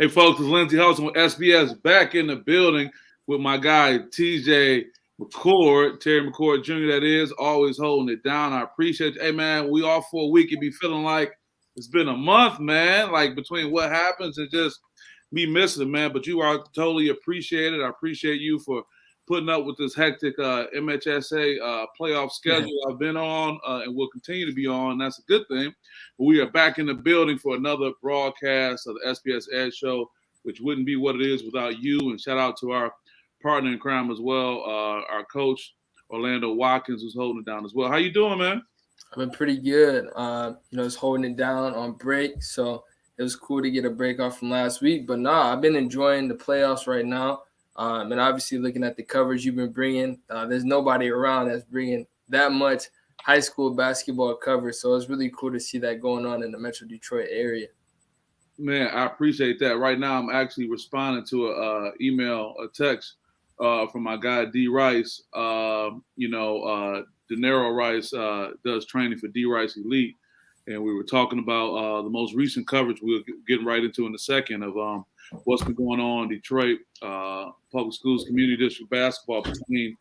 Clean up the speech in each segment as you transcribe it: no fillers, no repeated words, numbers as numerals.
Hey, folks, it's Lindsey Hudson with SPS back in the building with my guy, TJ McCord, Terry McCord Jr., that is, always holding it down. I appreciate you. Hey, man, we off for a week. It be feeling like it's been a month, man, like between what happens and just me missing it, man. But you are totally appreciated. I appreciate you for putting up with this hectic MSHSA playoff schedule I've been on and will continue to be on. That's a good thing. But we are back in the building for another broadcast of the SPS Edge Show, which wouldn't be what it is without you. And shout out to our partner in crime as well, our coach, Orlando Watkins, who's holding it down as well. How you doing, man? I've been pretty good. It's holding it down on break, so it was cool to get a break off from last week. But I've been enjoying the playoffs right now. And obviously looking at the coverage you've been bringing, there's nobody around that's bringing that much high school basketball coverage. So it's really cool to see that going on in the Metro Detroit area. Man, I appreciate that. Right now, I'm actually responding to a text from my guy, D. Rice. Denaro Rice does training for D. Rice Elite. And we were talking about the most recent coverage we'll get right into in a second of what's been going on in Detroit Public Schools Community District basketball between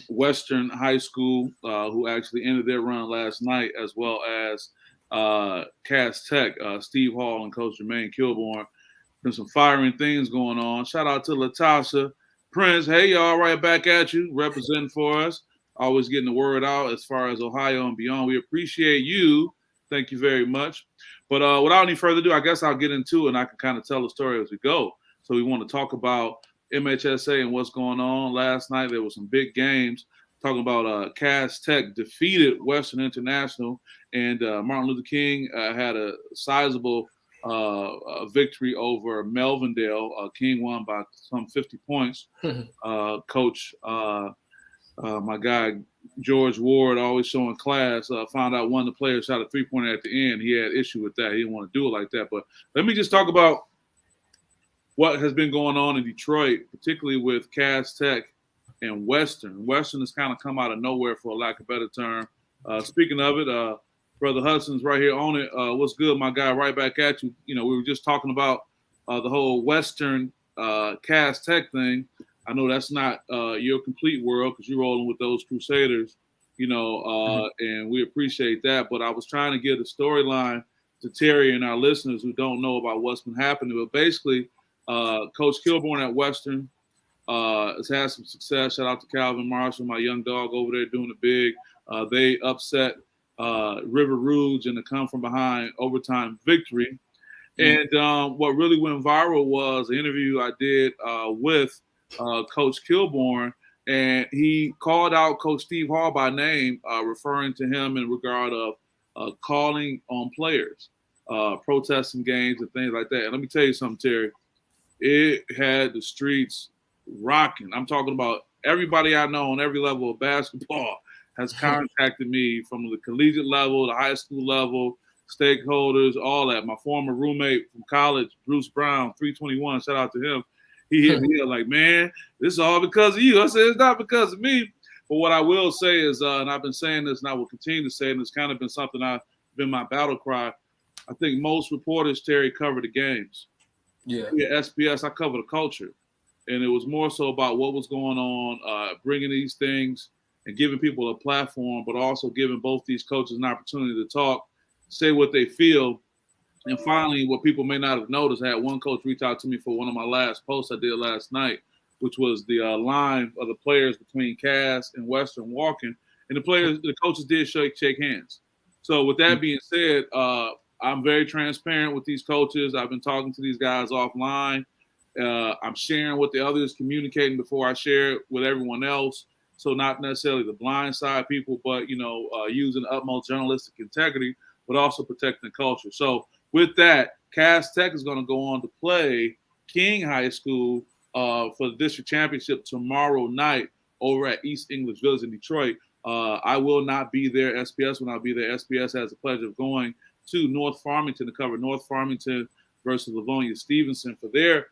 Western High School, who actually ended their run last night, as well as Cass Tech, Steve Hall and Coach Jermaine Kilborn. Been some firing things going on. Shout out to Latasha Prince. Hey, y'all, right back at you, representing for us. Always getting the word out as far as Ohio and beyond. We appreciate you. Thank you very much. But without any further ado, I guess I'll get into it and I can kind of tell the story as we go. So we want to talk about MHSA and what's going on. Last night there were some big games. Talking about Cass Tech defeated Western International, and Martin Luther King had a sizable victory over Melvindale. King won by some 50 points. Coach, my guy George Ward, always showing class, found out one of the players shot a three-pointer at the end. He had issue with that. He didn't want to do it like that. But let me just talk about what has been going on in Detroit, particularly with Cass Tech and Western. Western has kind of come out of nowhere, for a lack of a better term. Speaking of it, Brother Hudson's right here on it. What's good, my guy? Right back at you. You know, we were just talking about the whole Western Cass Tech thing. I know that's not your complete world because you're rolling with those Crusaders, and we appreciate that. But I was trying to get a storyline to Terry and our listeners who don't know about what's been happening. But basically, Coach Kilborn at Western has had some success. Shout out to Calvin Marshall, my young dog over there doing it big. They upset River Rouge in the come from behind overtime victory. And what really went viral was an interview I did with Coach Kilborn, and he called out Coach Steve Hall by name, referring to him in regard of calling on players, protesting games and things like that. And let me tell you something, Terry. It had the streets rocking. I'm talking about everybody I know on every level of basketball has contacted me from the collegiate level, the high school level, stakeholders, all that. My former roommate from college, Bruce Brown, 321, shout out to him. He hit me up like, man, this is all because of you. I said, it's not because of me. But what I will say is, and I've been saying this and I will continue to say, and it's kind of been something I've been my battle cry. I think most reporters, Terry, cover the games. Yeah, SPS, I cover the culture. And it was more so about what was going on, bringing these things and giving people a platform, but also giving both these coaches an opportunity to talk, say what they feel. And finally, what people may not have noticed, I had one coach reach out to me for one of my last posts I did last night, which was the line of the players between Cass and Western walking. And the coaches did shake hands. So with that being said, I'm very transparent with these coaches. I've been talking to these guys offline. I'm sharing what the others communicating before I share it with everyone else. So not necessarily the blind side people, but, using utmost journalistic integrity, but also protecting the culture. So with that, Cass Tech is going to go on to play King High School for the district championship tomorrow night over at East English Village in Detroit. I will not be there. SPS will not be there. SPS has the pleasure of going to North Farmington to cover North Farmington versus Livonia Stevenson for their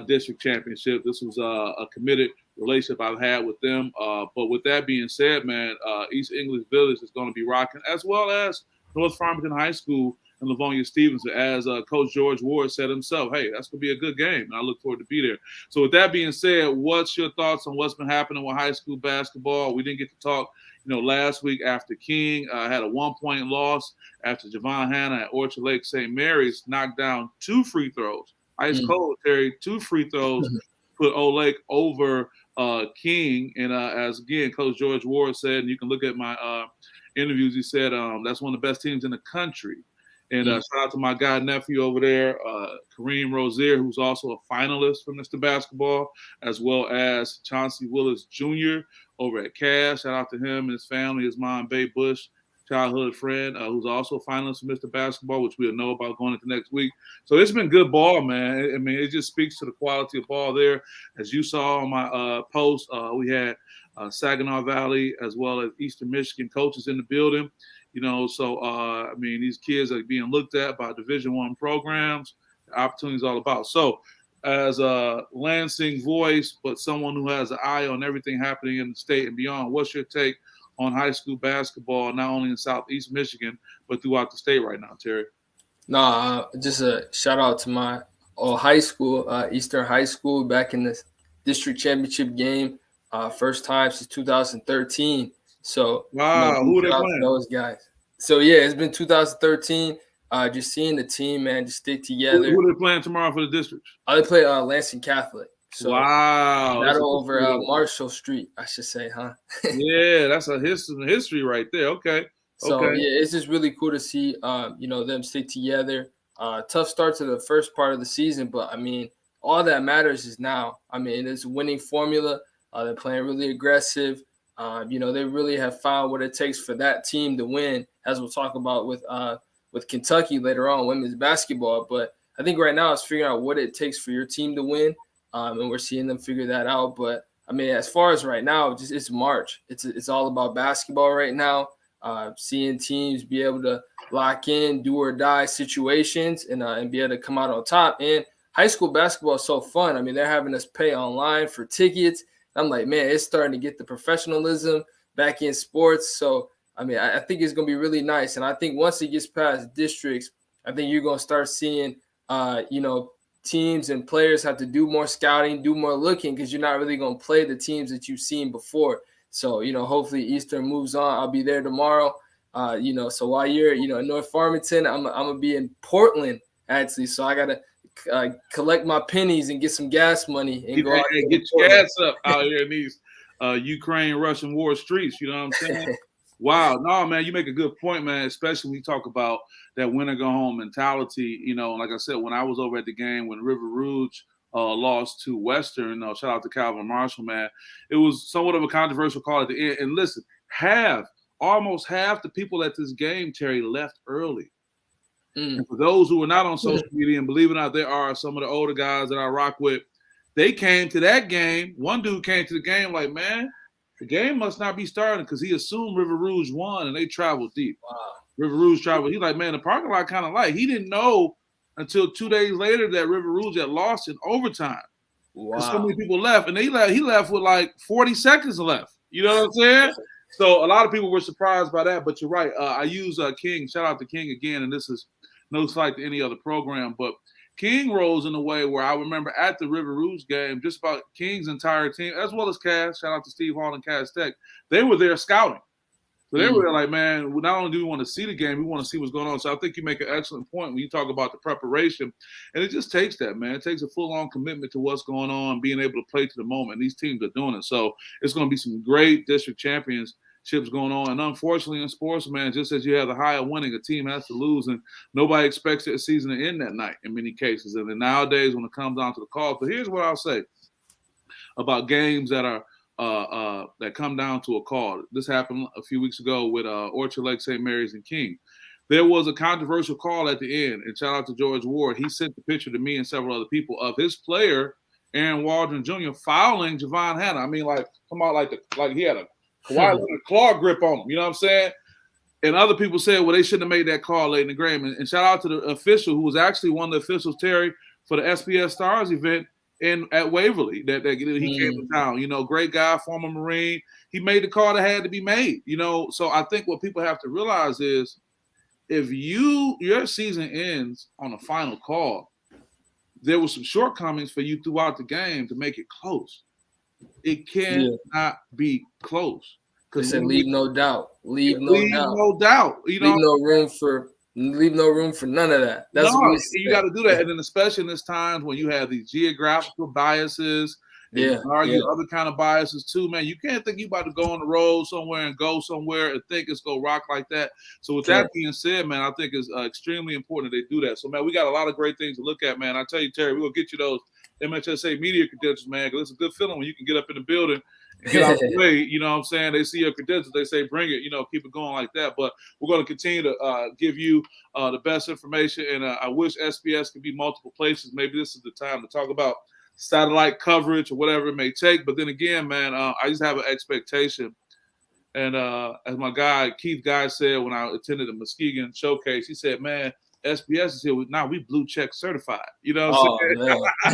district championship. This was a committed relationship I've had with them. But with that being said, man, East English Village is going to be rocking, as well as North Farmington High School and Livonia Stevenson. As Coach George Ward said himself, hey, that's going to be a good game, and I look forward to be there. So with that being said, what's your thoughts on what's been happening with high school basketball? We didn't get to talk, last week after King had a 1-point loss after Javon Hanna at Orchard Lake St. Mary's knocked down 2 free throws. Ice cold, Terry, 2 free throws put Old Lake over King. And as, again, Coach George Ward said, and you can look at my interviews, he said that's one of the best teams in the country. And shout out to my god nephew over there, Kareem Rozier, who's also a finalist for Mr. Basketball, as well as Chauncey Willis Jr. over at Cass. Shout out to him and his family, his mom, Babe Bush, childhood friend, who's also a finalist for Mr. Basketball, which we'll know about going into next week. So it's been good ball, man. I mean, it just speaks to the quality of ball there. As you saw on my post, we had Saginaw Valley as well as Eastern Michigan coaches in the building. So, I mean, these kids are being looked at by Division I programs. The opportunity is all about. So, as a Lansing voice, but someone who has an eye on everything happening in the state and beyond, what's your take on high school basketball, not only in Southeast Michigan, but throughout the state right now, Terry? Just a shout out to my high school, Eastern High School, back in the district championship game, first time since 2013. So, wow, who are they playing? Those guys. So, yeah, it's been 2013. Just seeing the team, man, just stick together. Who are they playing tomorrow for the district? They play Lansing Catholic. So wow. Battle over Marshall Street, I should say, huh? Yeah, that's a history right there. Okay. So, yeah, it's just really cool to see, them stick together. Tough start to the first part of the season, but, I mean, all that matters is now. I mean, it's a winning formula. They're playing really aggressive. They really have found what it takes for that team to win, as we'll talk about with Kentucky later on, women's basketball. But I think right now it's figuring out what it takes for your team to win, and we're seeing them figure that out. But, I mean, as far as right now, it's March. It's all about basketball right now, seeing teams be able to lock in, do or die situations and be able to come out on top. And high school basketball is so fun. I mean, they're having us pay online for tickets. I'm like, man, it's starting to get the professionalism back in sports. So, I mean, I think it's going to be really nice. And I think once it gets past districts, I think you're going to start seeing, teams and players have to do more scouting, do more looking, because you're not really going to play the teams that you've seen before. So, hopefully Eastern moves on. I'll be there tomorrow. So while you're, in North Farmington, I'm going to be in Portland, actually. So I got to collect my pennies and get some gas money and go out and get your gas up out here in these Ukraine-Russian war streets. You know what I'm saying? Wow. No, man, you make a good point, man, especially when you talk about that win-or-go-home mentality. Like I said, when I was over at the game when River Rouge lost to Western, shout out to Calvin Marshall, man, it was somewhat of a controversial call at the end. And listen, almost half the people at this game, Terry, left early. And for those who are not on social media, and believe it or not, there are some of the older guys that I rock with, they came to that game. One dude came to the game like, man, the game must not be starting, because he assumed River Rouge won, and they traveled deep. Wow. River Rouge traveled. He's like, man, the parking lot kind of light. He didn't know until 2 days later that River Rouge had lost in overtime. Wow. So many people left, and he left with like 40 seconds left. You know what I'm saying? So a lot of people were surprised by that, but you're right. I use King. Shout out to King again, and this is no slight to any other program, but King rose in a way where I remember at the River Rouge game, just about King's entire team, as well as Cass, shout out to Steve Hall and Cass Tech, they were there scouting. So they were like, man, not only do we want to see the game, we want to see what's going on. So I think you make an excellent point when you talk about the preparation. And it just takes that, man. It takes a full-on commitment to what's going on, being able to play to the moment. These teams are doing it. So it's going to be some great district championships going on. And unfortunately in sports, man, just as you have the high of winning, a team has to lose. And nobody expects their season to end that night in many cases. And then nowadays when it comes down to the call, but here's what I'll say about games that are that come down to a call. This happened a few weeks ago with Orchard Lake, St. Mary's, and King. There was a controversial call at the end, and shout out to George Ward. He sent the picture to me and several other people of his player, Aaron Waldron Jr., fouling Javon Hanna. I mean, like, come on, like he had a claw grip on him. You know what I'm saying? And other people said, well, they shouldn't have made that call late in the game. And shout out to the official who was actually one of the officials, Terry, for the SPS Stars event at Waverly that he came to town. Great guy, former Marine. He made the call that had to be made. So I think what people have to realize is if your season ends on a final call, there were some shortcomings for you throughout the game to make it close. It cannot be close. They said leave no doubt. Leave no doubt. No doubt. You know, leave no room for none of that. That's no, what you got to do that. And then especially in this times when you have these geographical biases, and you can argue other kind of biases too, man. You can't think you about to go on the road somewhere and go somewhere and think it's going to rock like that. So with that being said, man, I think it's extremely important that they do that. So, man, we got a lot of great things to look at, man. I tell you, Terry, we're going to get you those MSHSA media credentials, man, because it's a good feeling when you can get up in the building and get out the way. You know what I'm saying? They see your credentials. They say, bring it, keep it going like that. But we're going to continue to give you the best information. And I wish SPS could be multiple places. Maybe this is the time to talk about satellite coverage or whatever it may take. But then again, man, I just have an expectation. And as my guy, Keith Guy said when I attended the Muskegon showcase, he said, man, SPS is here. Now we blue check certified. You know what I'm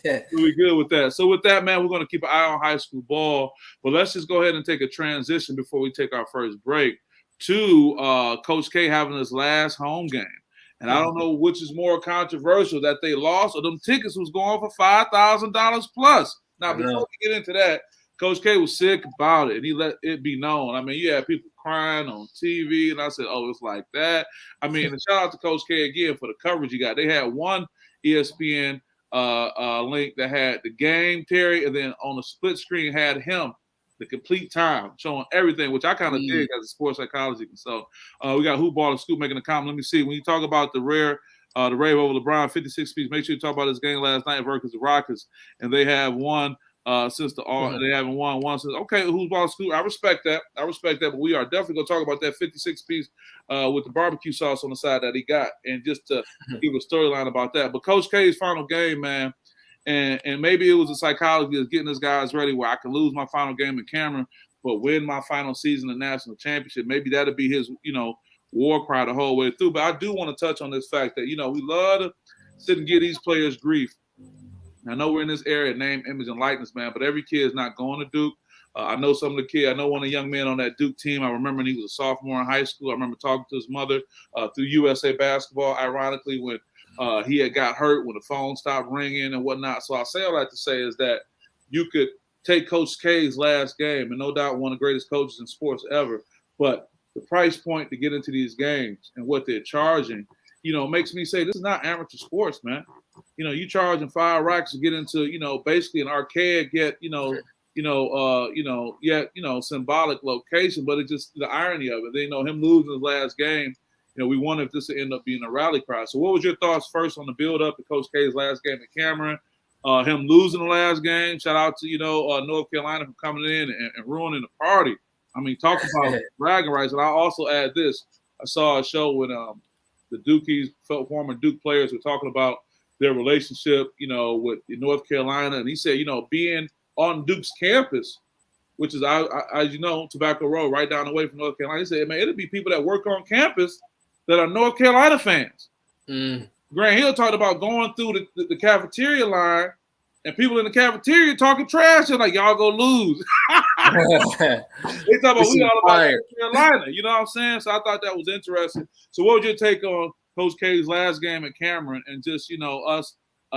saying? We good with that. So with that, man, we're going to keep an eye on high school ball. But let's just go ahead and take a transition before we take our first break to Coach K having his last home game. And I don't know which is more controversial, that they lost or them tickets was going for $5,000 plus. Now, before we get into that, Coach K was sick about it, and he let it be known. I mean, you had people crying on TV, and I said, oh, it's like that. I mean, and shout out to Coach K again for the coverage he got. They had one ESPN link that had the game, Terry, and then on the split screen had him the complete time, showing everything, which I kind of dig as a sports psychology consultant. We got Hoop Ball and Scoop making a comment. Let me see. When you talk about the Rave over LeBron, 56 piece, make sure you talk about this game last night versus the Rockets, and they have won since they haven't won one since. Okay, Hoop Ball and Scoop, I respect that. But we are definitely going to talk about that 56 piece with the barbecue sauce on the side that he got, and just to give a storyline about that. But Coach K's final game, man. And maybe it was a psychology of getting this guys ready where I can lose my final game in Cameron, but win my final season of national championship. Maybe that'll be his, war cry the whole way through. But I do want to touch on this fact that, we love to sit and give these players grief. I know we're in this area, name, image, and likeness, man, but every kid is not going to Duke. I know some of the kids. I know one of the young men on that Duke team. I remember when he was a sophomore in high school. I remember talking to his mother through USA Basketball, ironically, when he had got hurt, when the phone stopped ringing and whatnot. So I say all that to say is that you could take Coach K's last game, and no doubt one of the greatest coaches in sports ever, but the price point to get into these games and what they're charging, makes me say this is not amateur sports, man. You charging $5 to get into, basically an archaic yet, symbolic location, but it's just the irony of it. They him losing his last game. We wonder if this will end up being a rally cry. So what was your thoughts first on the build-up to Coach K's last game at Cameron? Him losing the last game. Shout out to, North Carolina for coming in and ruining the party. I mean, talk about bragging rights. And I'll also add this. I saw a show with the Dukies, former Duke players were talking about their relationship, with North Carolina. And he said, being on Duke's campus, which is, as you know, Tobacco Road, right down the way from North Carolina. He said, man, it'll be people that work on campus that are North Carolina fans. Grant Hill talked about going through the cafeteria line and people in the cafeteria talking trash. They're like, y'all go lose. They talk about we all about North Carolina. You know what I'm saying? So I thought that was interesting. So what was your take on Coach K's last game at Cameron and just, us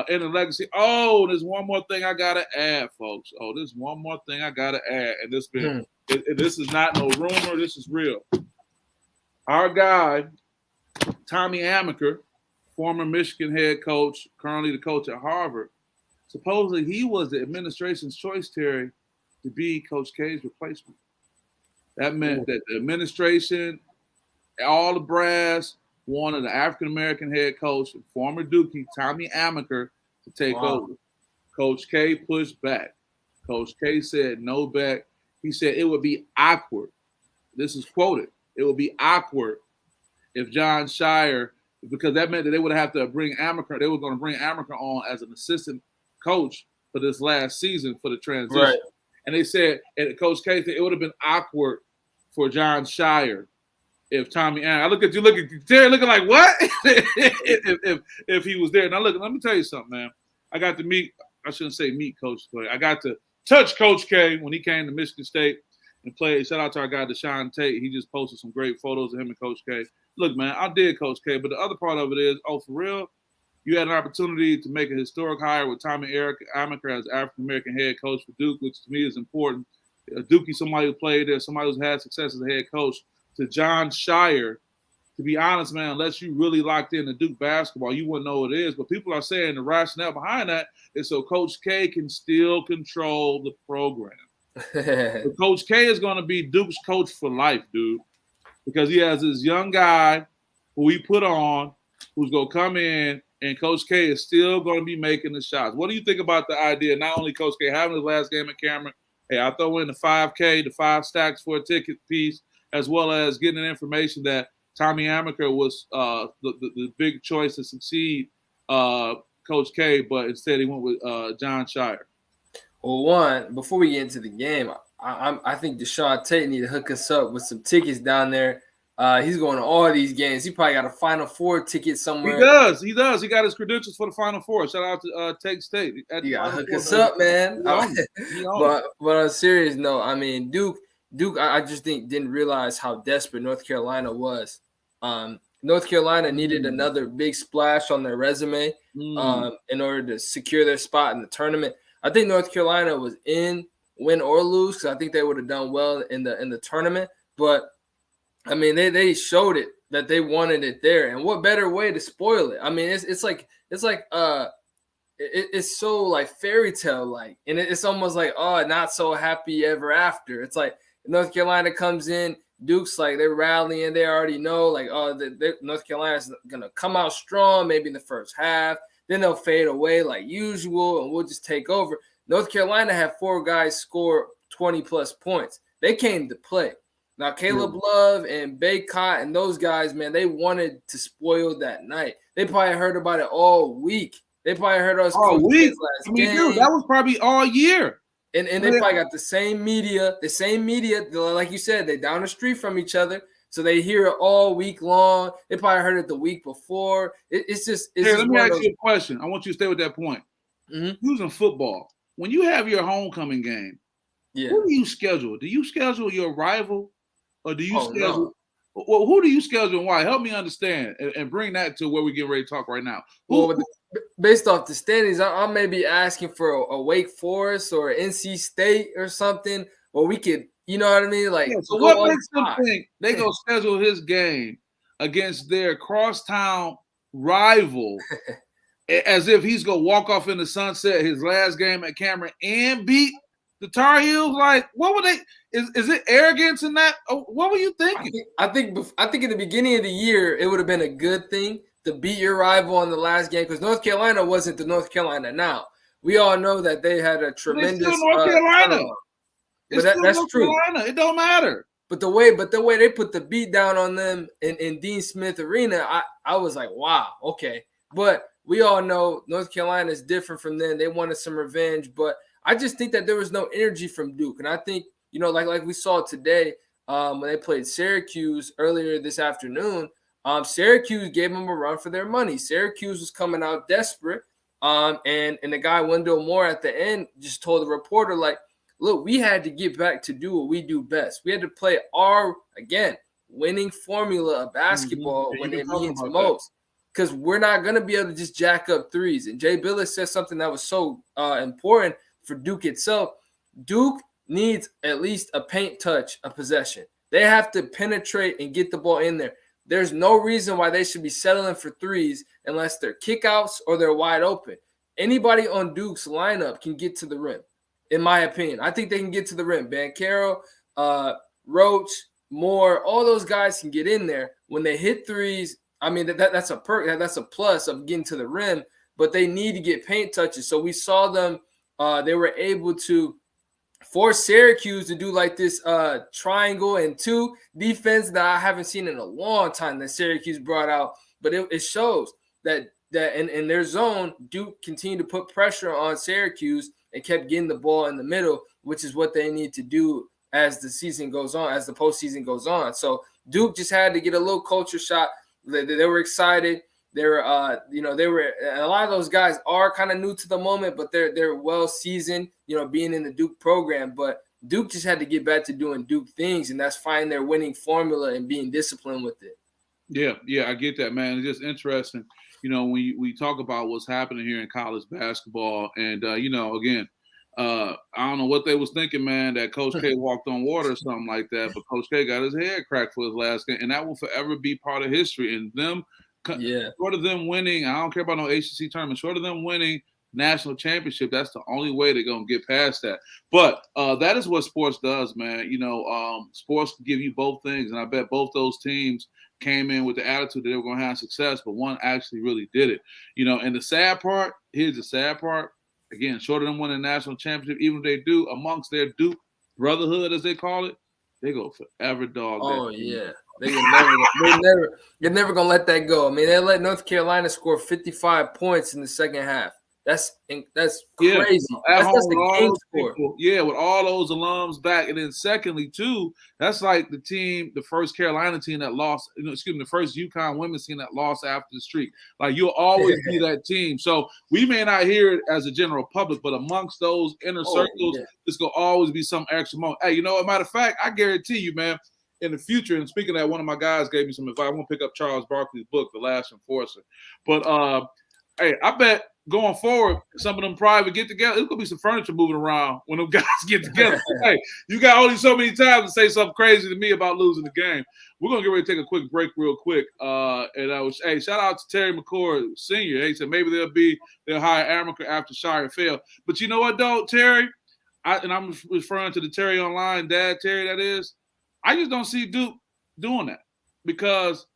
in the legacy? Oh, there's one more thing I got to add, folks. Oh, there's one more thing I got to add. And this is not no rumor. This is real. Our guy, Tommy Amaker, former Michigan head coach, currently the coach at Harvard, supposedly he was the administration's choice, Terry, to be Coach K's replacement. That meant that the administration, all the brass, wanted the African-American head coach, former Dookie, Tommy Amaker, to take over. Coach K pushed back. Coach K said no back. He said it would be awkward. This is quoted. It would be awkward if John Shire, because that meant that they would have to bring Amaker. They were going to bring Amaker on as an assistant coach for this last season for the transition. Right. And they said, and Coach K said it would have been awkward for John Shire if Tommy. I look at you, Terry, looking like what? if he was there. Now look, let me tell you something, man. I got to meet. I shouldn't say meet Coach K. I got to touch Coach K when he came to Michigan State and played. Shout out to our guy Deshaun Tate. He just posted some great photos of him and Coach K. look, man, I did Coach K, but the other part of it is, for real, you had an opportunity to make a historic hire with Tommy Eric Amaker as African-American head coach for Duke, which to me is important. Dookie, somebody who played there, somebody who's had success as a head coach, to John Shire. To be honest, man, unless you really locked into Duke basketball, you wouldn't know what it is. But people are saying the rationale behind that is so Coach K can still control the program. But Coach K is going to be Duke's coach for life, dude, because he has this young guy who he put on who's going to come in, and Coach K is still going to be making the shots. What do you think about the idea, not only Coach K having his last game at Cameron, hey, I throw in the 5K, the 5 stacks for a ticket piece, as well as getting information that Tommy Amaker was the big choice to succeed Coach K, but instead he went with John Shire. Well, one, before we get into the game, I think Deshaun Tate need to hook us up with some tickets down there. He's going to all these games. He probably got a Final Four ticket somewhere. He does. He got his credentials for the Final Four. Shout out to Tate State. You got to hook us up, man. But on a serious note, I mean, Duke, I just didn't realize how desperate North Carolina was. North Carolina needed another big splash on their resume in order to secure their spot in the tournament. I think North Carolina was in, win or lose, because I think they would have done well in the tournament. But I mean, they showed it that they wanted it there, and what better way to spoil it? I mean, it's so like fairy tale like, and it's almost like, oh, not so happy ever after. It's like North Carolina comes in, Duke's like they're rallying, they already know like, oh, North Carolina's gonna come out strong maybe in the first half, then they'll fade away like usual, and we'll just take over. North Carolina had 4 guys score 20 plus points. They came to play. Now, Caleb Love and Baycott and those guys, man, they wanted to spoil that night. They probably heard about it all week. They probably heard us all week. I mean, dude, that was probably all year. And they probably got the same media, like you said, they're down the street from each other. So they hear it all week long. They probably heard it the week before. It's just let me ask you a question. I want you to stay with that point. Mm-hmm. Using football, when you have your homecoming game, who do you schedule? Do you schedule your rival? Or do you schedule? No. Well, who do you schedule and why? Help me understand and bring that to where we get ready to talk right now. Based off the standings, I may be asking for a Wake Forest or NC State or something, or we could, you know what I mean? Like, so what makes them think they gonna schedule his game against their crosstown rival as if he's gonna walk off in the sunset his last game at Cameron and beat the Tar Heels? Like, what were they? Is it arrogance in that? What were you thinking? I think in the beginning of the year, it would have been a good thing to beat your rival in the last game, because North Carolina wasn't the North Carolina now. We all know that they had a tremendous North Carolina. But that's North true. Carolina. It don't matter. But the way they put the beat down on them in Dean Smith Arena, I was like, wow, okay. But we all know North Carolina is different from them. They wanted some revenge, but I just think that there was no energy from Duke. And I think, you know, like we saw today when they played Syracuse earlier this afternoon, Syracuse gave them a run for their money. Syracuse was coming out desperate. And the guy, Wendell Moore, at the end just told the reporter, like, look, we had to get back to do what we do best. We had to play our, again, winning formula of basketball when it means most. Because we're not going to be able to just jack up threes. And Jay Billis said something that was so important for Duke itself. Duke needs at least a paint touch, a possession. They have to penetrate and get the ball in there. There's no reason why they should be settling for threes unless they're kickouts or they're wide open. Anybody on Duke's lineup can get to the rim, in my opinion. I think they can get to the rim. Banchero, Roach, Moore, all those guys can get in there. When they hit threes, I mean, that's a perk. That's a plus of getting to the rim, but they need to get paint touches. So we saw them. They were able to force Syracuse to do like this triangle and 2 defense that I haven't seen in a long time that Syracuse brought out. But it shows that in their zone, Duke continued to put pressure on Syracuse and kept getting the ball in the middle, which is what they need to do as the season goes on, as the postseason goes on. So Duke just had to get a little culture shot. They were excited. They were, a lot of those guys are kind of new to the moment, but they're well seasoned, being in the Duke program. But Duke just had to get back to doing Duke things, and that's finding their winning formula and being disciplined with it. Yeah, I get that, man. It's just interesting, when we talk about what's happening here in college basketball, and again, I don't know what they was thinking, man, that Coach K walked on water or something like that, but Coach K got his head cracked for his last game, and that will forever be part of history. And them, Yeah. short of them winning, I don't care about no ACC tournament, short of them winning national championship, that's the only way they're gonna get past that. But that is what sports does, man. Sports give you both things, and I bet both those teams came in with the attitude that they were going to have success, but one actually really did it. And the sad part, here's the sad part. Again, short of them winning a national championship, even if they do, amongst their Duke brotherhood, as they call it, they go forever dog. Oh, yeah. They're never going to let that go. I mean, they let North Carolina score 55 points in the second half. That's crazy. Yeah, that's the game score. Yeah, with all those alums back. And then secondly, too, that's like the first Carolina team that lost, the first UConn women's team that lost after the streak. Like, you'll always be that team. So we may not hear it as a general public, but amongst those inner circles, it's going to always be some extra moment. Hey, a matter of fact, I guarantee you, man, in the future, and speaking of that, one of my guys gave me some advice. I'm going to pick up Charles Barkley's book, The Last Enforcer. But, hey, I bet going forward, some of them private get together. There's gonna be some furniture moving around when them guys get together. Hey, you got only so many times to say something crazy to me about losing the game. We're gonna get ready to take a quick break, real quick. Shout out to Terry McCord Sr. He said maybe they'll hire Amaker after Shire fail. But you know what, though, Terry? I'm referring to the Terry Online dad, Terry. That is, I just don't see Duke doing that because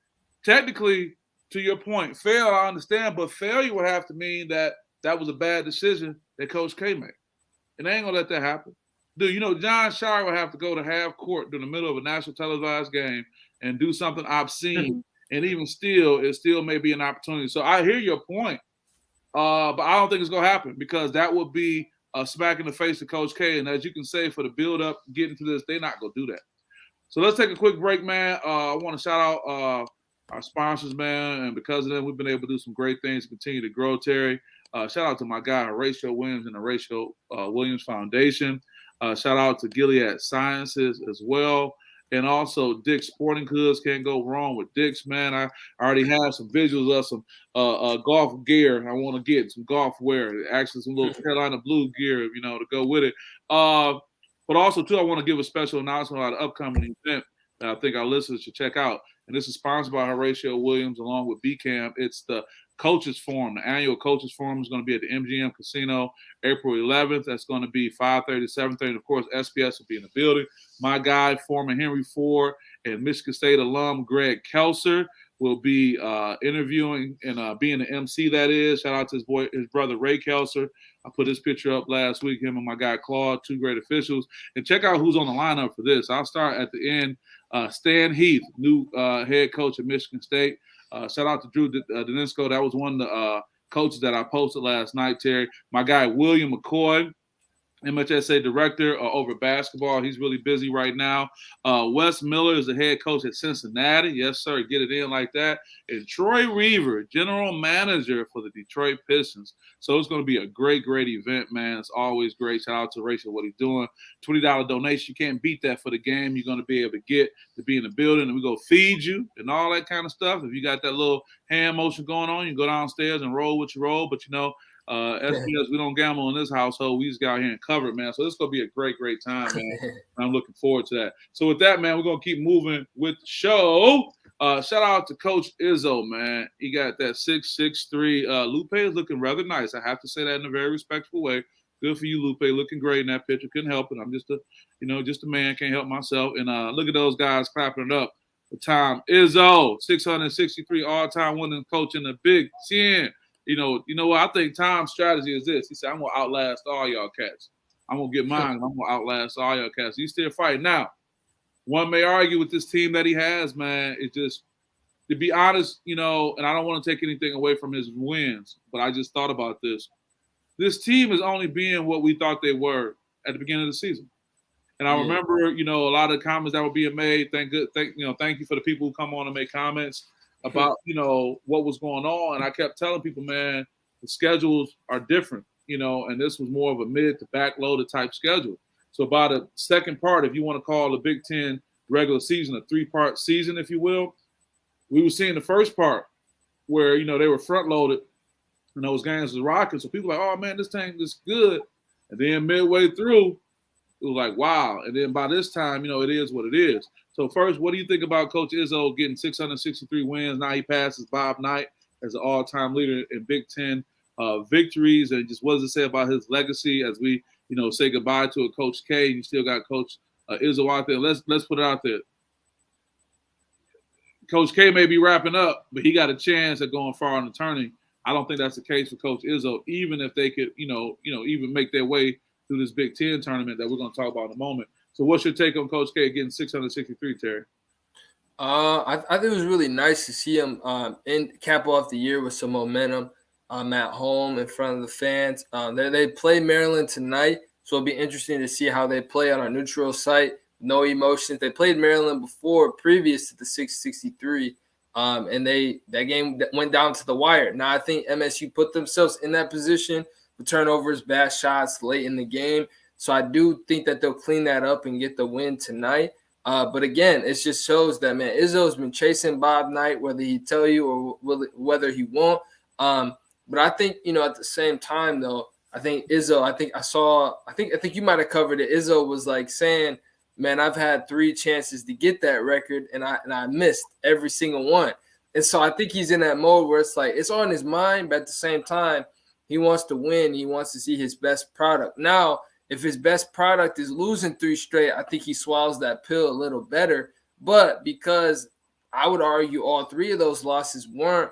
technically, to your point, fail, I understand, but failure would have to mean that was a bad decision that Coach K made. And they ain't going to let that happen. Dude, John Shire would have to go to half court during the middle of a national televised game and do something obscene. And even still, it still may be an opportunity. So I hear your point, but I don't think it's going to happen because that would be a smack in the face to Coach K. And as you can say, for the build-up, getting to this, they're not going to do that. So let's take a quick break, man. I want to shout out our sponsors, man, and because of them, we've been able to do some great things to continue to grow, Terry. Shout out to my guy, Horatio Williams and the Horatio Williams Foundation. Shout out to Gilead Sciences as well. And also Dick's Sporting Goods. Can't go wrong with Dick's, man. I already have some visuals of some golf gear. I want to get some golf wear. Actually, some little Carolina blue gear, to go with it. But also, too, I want to give a special announcement about an upcoming event that I think our listeners should check out. And this is sponsored by Horatio Williams along with BCAM. It's the Coaches Forum. The annual Coaches Forum is going to be at the MGM Casino April 11th. That's going to be 5:30 to 7:30. And, of course, SPS will be in the building. My guy, former Henry Ford and Michigan State alum Greg Kelser will be interviewing and being the MC, that is. Shout out to his brother, Ray Kelser. I put his picture up last week, him and my guy, Claude, two great officials. And check out who's on the lineup for this. I'll start at the end. Stan Heath, new head coach at Michigan State. Shout out to Drew Denisko. That was one of the coaches that I posted last night, Terry. My guy, William McCoy, MSHSA director over basketball. He's really busy right now. Wes Miller is the head coach at Cincinnati. Yes, sir. Get it in like that. And Troy Reaver, general manager for the Detroit Pistons. So it's going to be a great, great event, man. It's always great. Shout out to Rachel, what he's doing. $20 donation. You can't beat that for the game. You're going to be able to get to be in the building, and we're going to feed you and all that kind of stuff. If you got that little hand motion going on, you go downstairs and roll what you roll. But, SPS, we don't gamble in this household. We just got here and cover it, man. So this is going to be a great, great time, man. I'm looking forward to that. So with that, man, we're going to keep moving with the show. Shout out to Coach Izzo, man. He got that 6'3". Lupe is looking rather nice. I have to say that in a very respectful way. Good for you, Lupe. Looking great in that picture. Couldn't help it. I'm just a man. Can't help myself. And look at those guys clapping it up. The time Izzo, 663 all-time winning coach in the Big Ten. You know what? I think Tom's strategy is this. He said, I'm going to outlast all y'all cats. I'm going to get mine. I'm going to outlast all y'all cats. He's still fighting. Now, one may argue with this team that he has, man, it's just, to be honest, and I don't want to take anything away from his wins, but I just thought about this. This team is only being what we thought they were at the beginning of the season. And I remember, a lot of the comments that were being made. Thank you for the people who come on and make comments about, what was going on. And I kept telling people, man, the schedules are different, and this was more of a mid to backloaded type schedule. So by the second part, if you want to call the Big Ten regular season a 3-part season, if you will, we were seeing the first part where, they were front loaded and those games was rocking. So people were like, oh man, this thing is good. And then midway through, it was like, wow. And then by this time, it is what it is. So first, what do you think about Coach Izzo getting 663 wins? Now he passes Bob Knight as an all-time leader in Big Ten victories. And just what does it say about his legacy as we, say goodbye to a Coach K? You still got Coach Izzo out there. Let's put it out there. Coach K may be wrapping up, but he got a chance at going far in the tourney. I don't think that's the case for Coach Izzo, even if they could, even make their way through this Big Ten tournament that we're going to talk about in a moment. So what's your take on Coach K getting 663, Terry? I think it was really nice to see him cap off the year with some momentum at home in front of the fans. They play Maryland tonight, so it'll be interesting to see how they play on a neutral site. No emotions. They played Maryland before, previous to the 663, and that game went down to the wire. Now, I think MSU put themselves in that position with turnovers, bad shots late in the game. So I do think that they'll clean that up and get the win tonight. But again, it just shows that, man, Izzo's been chasing Bob Knight, whether he tell you or whether he won't. But I think, at the same time, though, I think Izzo, I think you might have covered it. Izzo was like saying, man, I've had 3 chances to get that record, and I missed every single one. And so I think he's in that mode where it's like it's on his mind, but at the same time, he wants to win. He wants to see his best product. Now, if his best product is losing 3 straight, I think he swallows that pill a little better. But because I would argue all 3 of those losses weren't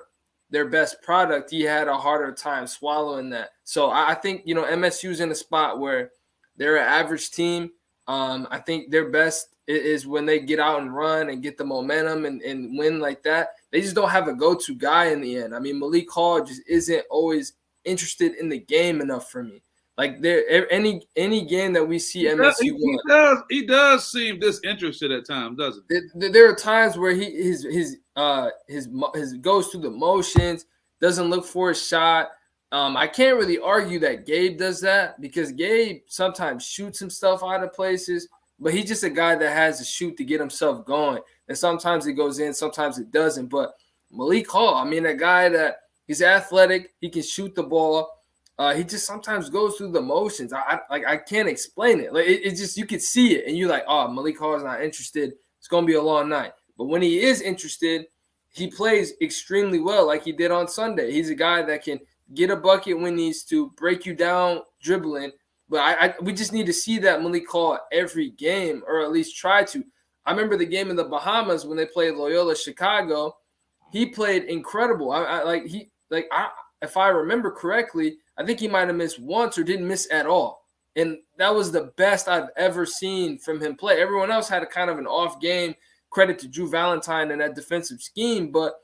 their best product, he had a harder time swallowing that. So I think, MSU's in a spot where they're an average team. I think their best is when they get out and run and get the momentum and win like that. They just don't have a go-to guy in the end. I mean, Malik Hall just isn't always interested in the game enough for me. Like any game that we see MSU win, he does seem disinterested at times, doesn't he? There are times where his goes through the motions, doesn't look for a shot. I can't really argue that Gabe does that because Gabe sometimes shoots himself out of places, but he's just a guy that has to shoot to get himself going. And sometimes it goes in, sometimes it doesn't. But Malik Hall, I mean, a guy that he's athletic, he can shoot the ball. He just sometimes goes through the motions. I can't explain it. Like it's just you could see it, and you're like, oh, Malik Hall is not interested. It's gonna be a long night. But when he is interested, he plays extremely well, like he did on Sunday. He's a guy that can get a bucket when needs to, break you down dribbling. But we just need to see that Malik Hall every game, or at least try to. I remember the game in the Bahamas when they played Loyola Chicago. He played incredible. If I remember correctly, I think he might have missed once or didn't miss at all. And that was the best I've ever seen from him play. Everyone else had a kind of an off game. Credit to Drew Valentine and that defensive scheme. But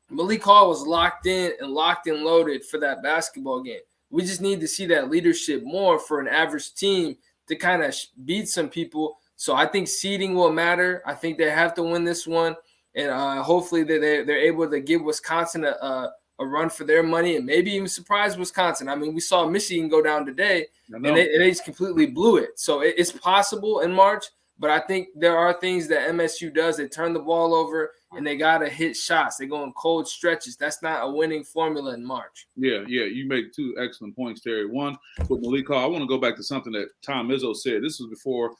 Malik Hall was locked in and loaded for that basketball game. We just need to see that leadership more for an average team to kind of beat some people. So I think seeding will matter. I think they have to win this one. And hopefully they're able to give Wisconsin a run for their money and maybe even surprise Wisconsin. I mean, we saw Michigan go down today, and they just completely blew it. So it's possible in March, but I think there are things that MSU does. They turn the ball over, and they got to hit shots. They go in cold stretches. That's not a winning formula in March. Yeah, you make 2 excellent points, Terry. One, with Malik Hall, I want to go back to something that Tom Izzo said. This was before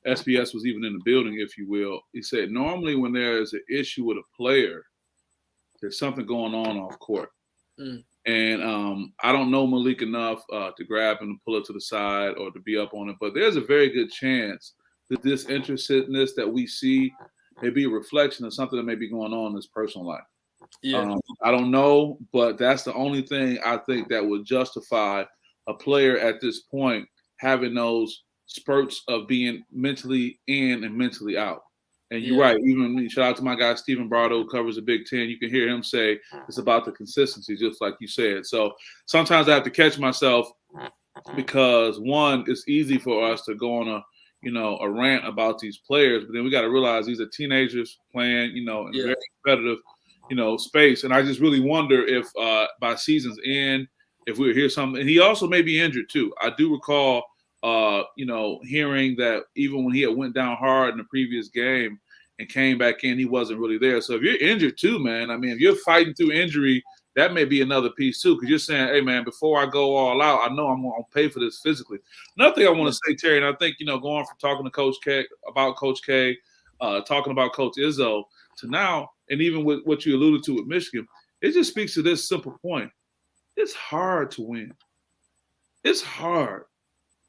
SPS was even in the building, if you will. He said, normally when there's an issue with a player, there's something going on off court. And I don't know Malik enough to grab him and pull it to the side or to be up on it, but there's a very good chance that this disinterestedness that we see may be a reflection of something that may be going on in his personal life. Yeah. I don't know, but that's the only thing I think that would justify a player at this point having those spurts of being mentally in and mentally out. And you're right. Even shout out to my guy Stephen Bardo, who covers the Big Ten. You can hear him say it's about the consistency, just like you said. So sometimes I have to catch myself because one, it's easy for us to go on a rant about these players, but then we got to realize these are teenagers playing, in a very competitive, space. And I just really wonder if by season's end, if we hear something, and he also may be injured too. I do recall, hearing that even when he had went down hard in the previous game, and came back in, he wasn't really there. So if you're injured too, man, I mean, if you're fighting through injury, that may be another piece too, because you're saying, hey, man, before I go all out, I know I'm going to pay for this physically. Another thing I want to say, Terry, and I think, going from talking to Coach K, talking about Coach Izzo to now, and even with what you alluded to with Michigan, it just speaks to this simple point. It's hard to win. It's hard.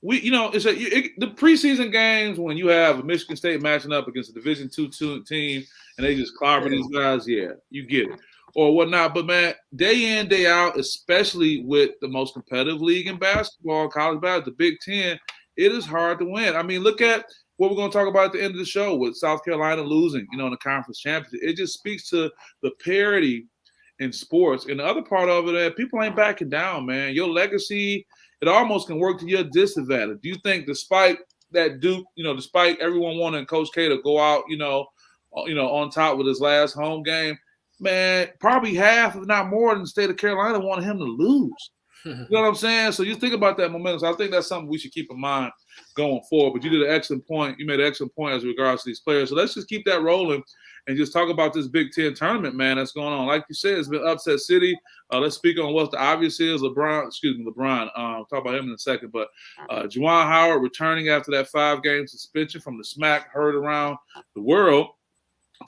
The preseason games when you have a Michigan State matching up against a Division II team and they just clobber these guys, yeah, you get it. Or whatnot. But, man, day in, day out, especially with the most competitive league in basketball, college basketball, the Big Ten, it is hard to win. I mean, look at what we're going to talk about at the end of the show with South Carolina losing, in the conference championship. It just speaks to the parity in sports. And the other part of it, people ain't backing down, man. Your legacy, it almost can work to your disadvantage. Do you think despite that Duke, despite everyone wanting Coach K to go out, on top with his last home game, man, probably half, if not more, than the state of Carolina wanted him to lose. You know what I'm saying? So you think about that momentum. So I think that's something we should keep in mind going forward. But you did an excellent point. You made an excellent point as regards to these players. So let's just keep that rolling and just talk about this Big Ten tournament, man, that's going on. Like you said, it's been upset city. Let's speak on what the obvious is. LeBron. Talk about him in a second. But Juwan Howard returning after that 5-game suspension from the smack heard around the world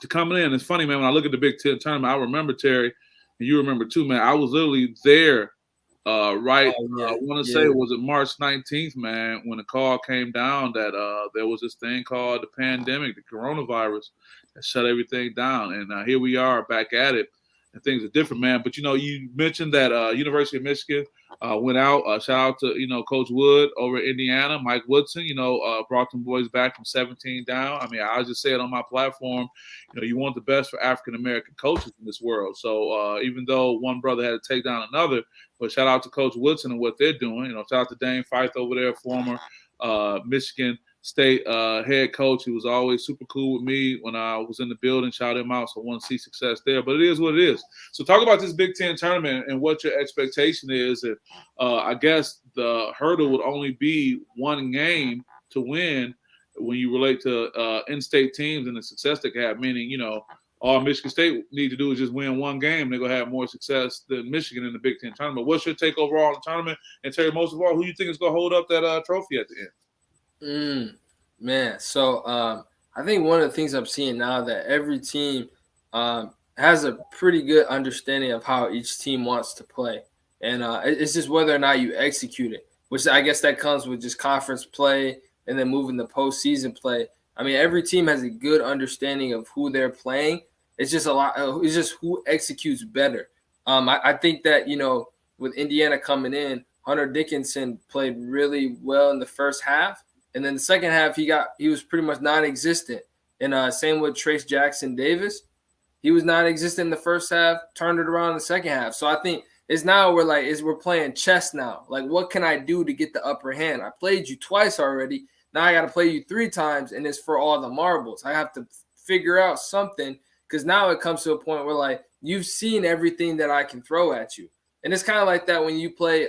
to coming in. It's funny, man, when I look at the Big Ten tournament, I remember, Terry, and you remember too, man, I was literally there I want to say, was it March 19th, man, when the call came down that there was this thing called the pandemic, the coronavirus, that shut everything down. And here we are back at it, and things are different, man. But, you mentioned that University of Michigan went out. Shout out to, Coach Wood over at Indiana, Mike Woodson, brought them boys back from 17 down. I mean, I just say it on my platform, you want the best for African-American coaches in this world. So even though one brother had to take down another, but shout out to Coach Woodson and what they're doing. Shout out to Dane Fife over there, former Michigan State head coach. He was always super cool with me when I was in the building. Shout him out. So I want to see success there. But it is what it is. So talk about this Big Ten tournament and what your expectation is. And I guess the hurdle would only be one game to win when you relate to in-state teams and the success they can have, meaning, all Michigan State need to do is just win one game. They're going to have more success than Michigan in the Big Ten tournament. What's your take overall on the tournament? And Terry, most of all, who you think is going to hold up that trophy at the end? Man, so I think one of the things I'm seeing now that every team has a pretty good understanding of how each team wants to play. And it's just whether or not you execute it, which I guess that comes with just conference play and then moving the postseason play. I mean, every team has a good understanding of who they're playing. It's just it's just who executes better. I think that, with Indiana coming in, Hunter Dickinson played really well in the first half. And then the second half, he was pretty much non-existent. And same with Trace Jackson Davis. He was non-existent in the first half, turned it around in the second half. So I think it's now we're playing chess now. Like, what can I do to get the upper hand? I played you twice already. Now I got to play you 3 times, and it's for all the marbles. I have to figure out something because now it comes to a point where, you've seen everything that I can throw at you. And it's kind of like that when you play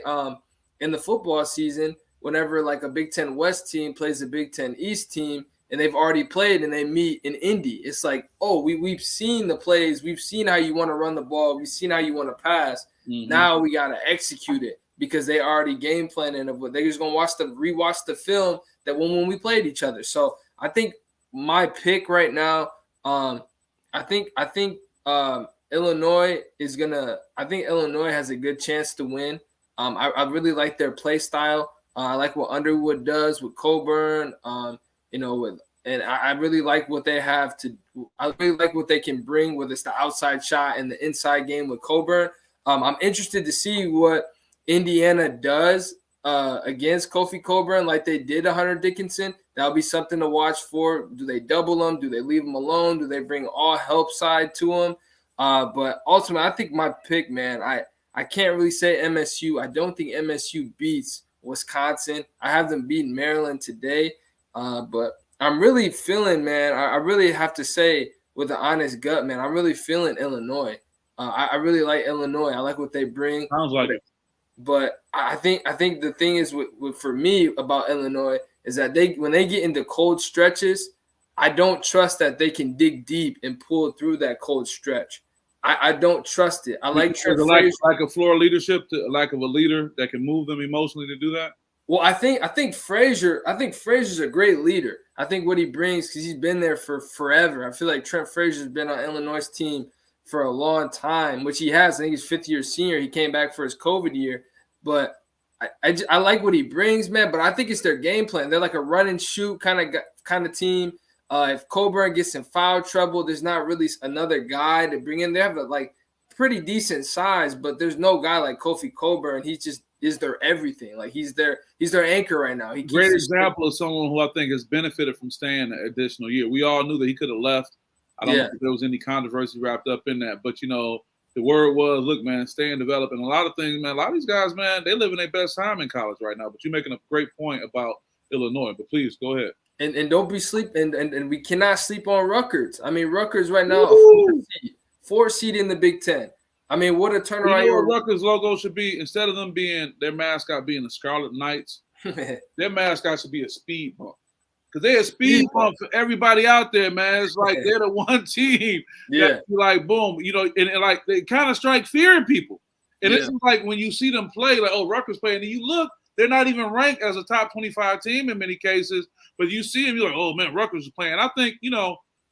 in the football season, whenever, a Big Ten West team plays a Big Ten East team, and they've already played and they meet in Indy. It's like, oh, we've seen the plays. We've seen how you want to run the ball. We've seen how you want to pass. Mm-hmm. Now we got to execute it because they already game planning of what they're just going to rewatch the film that when we played each other. So I think my pick right now, I think Illinois Illinois has a good chance to win. I really like their play style. I like what Underwood does with Coburn. And I really like what they have to. I really like what they can bring, whether it's the outside shot and the inside game with Coburn. I'm interested to see what Indiana does against Kofi Coburn, like they did to Hunter Dickinson. That'll be something to watch for. Do they double him? Do they leave him alone? Do they bring all help side to him? But ultimately, I think my pick, man, I can't really say MSU. I don't think MSU beats Wisconsin. I have them beating Maryland today. But I'm really feeling, man, I really have to say with an honest gut, man, I'm really feeling Illinois. I really like Illinois. I like what they bring. Sounds like it. But I think the thing is for me about Illinois is that when they get into cold stretches, I don't trust that they can dig deep and pull through that cold stretch. I don't trust it. I like Trent Frazier. Like a floor leadership, lack of a leader that can move them emotionally to do that. Well, I think Frazier's a great leader. I think what he brings, because he's been there for forever. I feel like Trent Frazier's been on Illinois' team for a long time, which he has. I think he's fifth-year senior. He came back for his COVID year. But I like what he brings, man. But I think it's their game plan. They're like a run and shoot kind of team. If Coburn gets in foul trouble, there's not really another guy to bring in. They have like pretty decent size, but there's no guy like Kofi Coburn. He just is their everything. Like he's their anchor right now. Great example of someone who I think has benefited from staying an additional year. We all knew that he could have left. I don't know if there was any controversy wrapped up in that, but the word was, look, man, stay and develop. And a lot of things, man, a lot of these guys, man, they living their best time in college right now. But you're making a great point about Illinois. But please go ahead. And don't be sleep and we cannot sleep on Rutgers. I mean, Rutgers right now, four seed in the Big Ten. I mean, what a turnaround! You know what Rutgers logo should be? Instead of them being their mascot being the Scarlet Knights, their mascot should be a speed bump. Because they're a speed bump for everybody out there, man. It's like they're the one team. Yeah. Like, boom, and like they kind of strike fear in people. And it's like when you see them play, like, oh, Rutgers play, and you look, they're not even ranked as a top 25 team in many cases. But you see them, you're like, oh, man, Rutgers is playing. I think,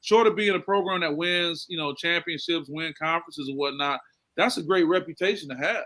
short of being a program that wins, championships, win conferences and whatnot, that's a great reputation to have.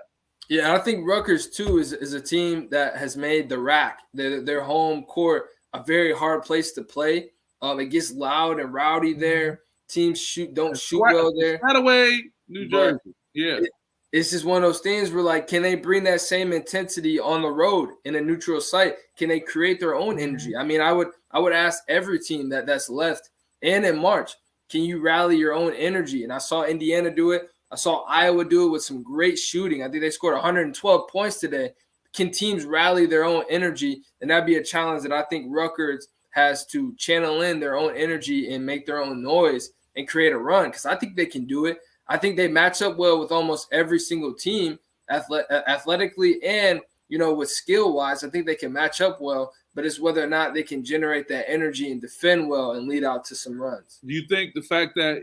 Yeah, I think Rutgers, too, is a team that has made the RAC, their home court, a very hard place to play. It gets loud and rowdy there. Teams don't shoot well there. Attaway, New Jersey. It's just one of those things where, like, can they bring that same intensity on the road in a neutral site? Can they create their own energy? I mean, I would ask every team that's left and in March, can you rally your own energy? And I saw Indiana do it. I saw Iowa do it with some great shooting. I think they scored 112 points today. Can teams rally their own energy? And that'd be a challenge that I think Rutgers has to channel in their own energy and make their own noise and create a run, because I think they can do it. I think they match up well with almost every single team athletically and, with skill-wise. I think they can match up well, but it's whether or not they can generate that energy and defend well and lead out to some runs. Do you think the fact that,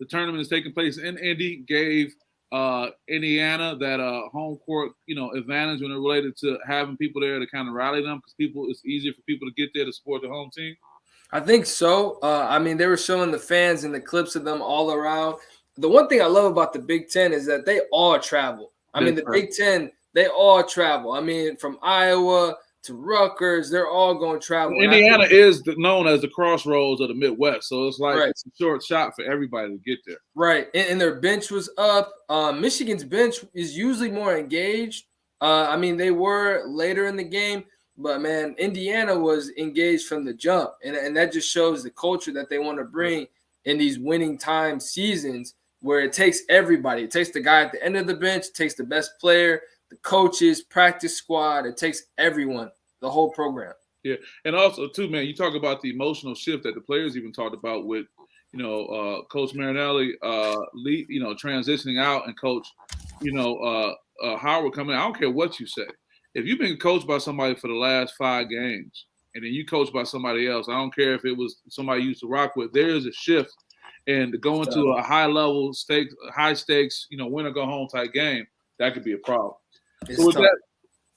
the tournament is taking place in Indy gave Indiana that home court, advantage when it related to having people there to kind of rally them? Because it's easier for people to get there to support the home team? I think so. I mean, they were showing the fans and the clips of them all around. The one thing I love about the Big Ten is that they all travel. I mean, the Big Ten, they all travel. I mean, from Iowa to Rutgers, they're all going to travel. Indiana is known as the crossroads of the Midwest, so it's like it's a short shot for everybody to get there. Right, and their bench was up. Michigan's bench is usually more engaged. I mean, they were later in the game, but, man, Indiana was engaged from the jump, and that just shows the culture that they want to bring in these winning time seasons, where it takes everybody. It takes the guy at the end of the bench, it takes the best player, the coaches, practice squad. It takes everyone, the whole program. Yeah, and also, too, man, you talk about the emotional shift that the players even talked about with, Coach Marinelli, transitioning out, and Coach, Howard coming in. I don't care what you say. If you've been coached by somebody for the last 5 games, and then you coach by somebody else, I don't care if it was somebody you used to rock with, there is a shift. And to go into a high stakes, win or go home type game, that could be a problem. So with that,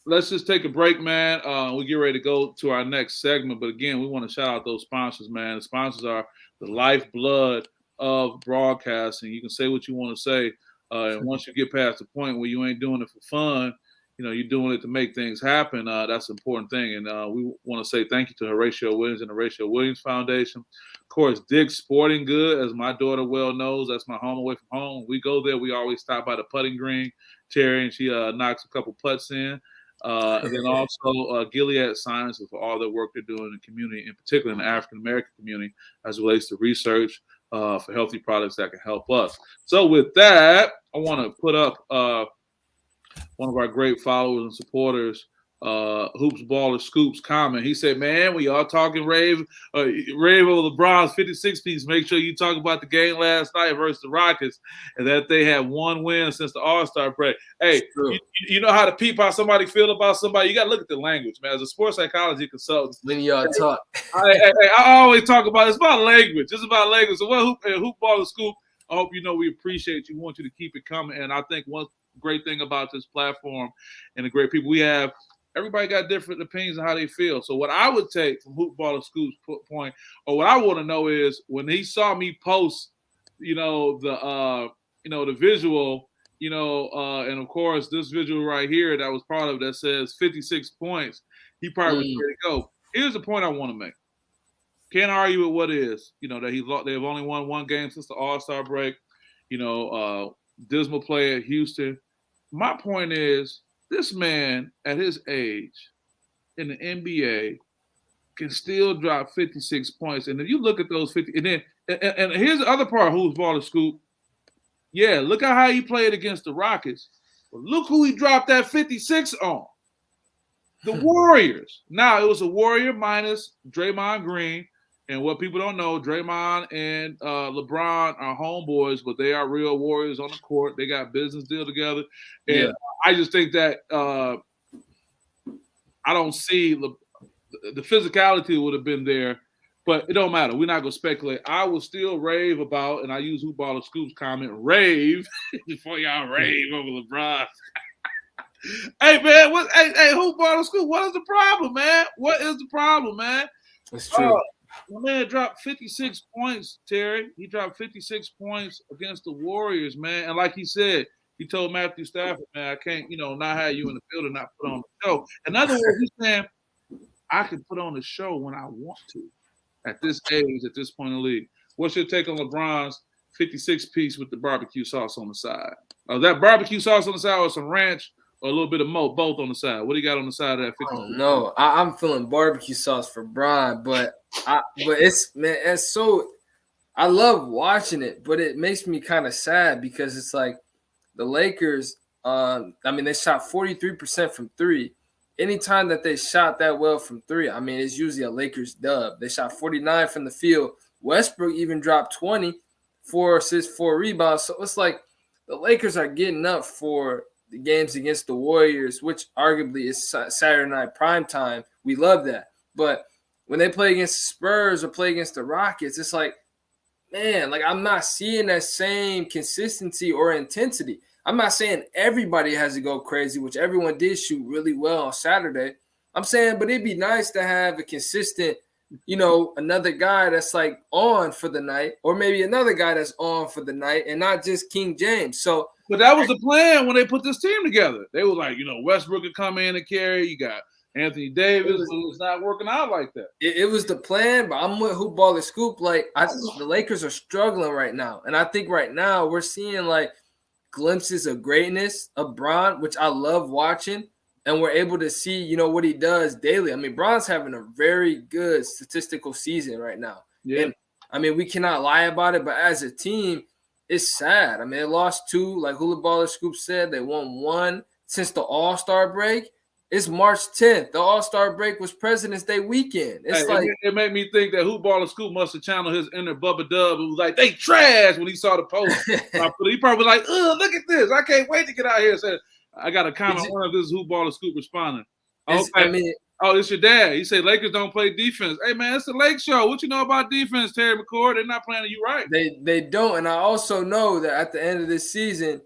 let's just take a break, man. We get ready to go to our next segment. But again, we want to shout out those sponsors, man. The sponsors are the lifeblood of broadcasting. You can say what you want to say. And once you get past the point where you ain't doing it for fun, you're doing it to make things happen. That's an important thing. And we want to say thank you to Horatio Williams and the Horatio Williams Foundation. Of course, Dick's Sporting Good, as my daughter well knows, that's my home away from home. We go there. We always stop by the putting green, Terry, and she knocks a couple putts in. And then also Gilead Sciences for all the work they're doing in the community, in particular in the African-American community, as it relates to research for healthy products that can help us. So with that, I want to put up one of our great followers and supporters, Hoops Baller Scoops comment. He said, man, we all talking Rave over LeBron's 56 piece. Make sure you talk about the game last night versus the Rockets and that they had one win since the All-Star break. Hey, you know how to peep how somebody feel about somebody. You got to look at the language, man. As a sports psychology consultant. When y'all talk. I always talk about it's about language. It's about language. So what Hoop Baller Scoop, I hope you know we appreciate you. We want you to keep it coming. And I think one great thing about this platform and the great people we have, everybody got different opinions on how they feel. So what I would take from Hoop Baller Scoop's point, or what I want to know is when he saw me post, the visual, and of course this visual right here that was part of that says 56 points, he probably was ready to go. Here's the point I want to make. Can't argue with what is, that they've only won one game since the All-Star break. Dismal play at Houston. My point is, this man, at his age, in the NBA, can still drop 56 points. And if you look at those 50, and here's the other part, Who's Baller Scoop. Yeah, look at how he played against the Rockets. But look who he dropped that 56 on. The Warriors. Now, it was a Warrior minus Draymond Green. And what people don't know, Draymond and LeBron are homeboys, but they are real warriors on the court. They got business deal together. And I just think that I don't see the physicality would have been there, but it don't matter. We're not going to speculate. I will still rave about, and I use Hoop Baller Scoop's comment, rave, before y'all rave over LeBron. Hey, man, Hoop Baller Scoop, what is the problem, man? What is the problem, man? It's true. My man dropped 56 points, Terry. He dropped 56 points against the Warriors, man. And like he said, he told Matthew Stafford, man, I can't, not have you in the field and not put on the show. In other words, he's saying, I can put on the show when I want to at this age, at this point in the league. What's your take on LeBron's 56 piece with the barbecue sauce on the side? That barbecue sauce on the side or some ranch or a little bit of both on the side? What do you got on the side of that 56? No, I'm feeling barbecue sauce for Bron, but it's so I love watching it, but it makes me kind of sad because it's like the Lakers, they shot 43% from three. Anytime that they shot that well from three, it's usually a Lakers dub. They shot 49 from the field. Westbrook even dropped 20, 4 assists, 4 rebounds. So it's like the Lakers are getting up for the games against the Warriors, which arguably is Saturday night prime time. We love that. But when they play against the Spurs or play against the Rockets, it's like, man, like I'm not seeing that same consistency or intensity. I'm not saying everybody has to go crazy, which everyone did shoot really well on Saturday. I'm saying, but it'd be nice to have a consistent, another guy that's like on for the night, or maybe another guy that's on for the night, and not just King James. So, but that was the plan when they put this team together. They were like, Westbrook could come in and carry. You got Anthony Davis, who's not working out like that. It was the plan, but I'm with Hoop Baller Scoop. Like, the Lakers are struggling right now. And I think right now we're seeing, like, glimpses of greatness of Bron, which I love watching. And we're able to see, what he does daily. Bron's having a very good statistical season right now. Yeah. And, we cannot lie about it. But as a team, it's sad. They lost 2, like Hoop Baller Scoop said. They won 1 since the All-Star break. It's March 10th. The All-Star break was President's Day weekend. It made me think that Hoop Baller Scoop must have channeled his inner Bubba Dub who was like, they trash when he saw the post. He probably was like, look at this. I can't wait to get out here and say, I got a comment on this Hoop Baller Scoop responding. Okay. It's your dad. He said Lakers don't play defense. Hey, man, it's the Lake Show. What you know about defense, Terry McCord? They're not playing you right. They don't. And I also know that at the end of this season,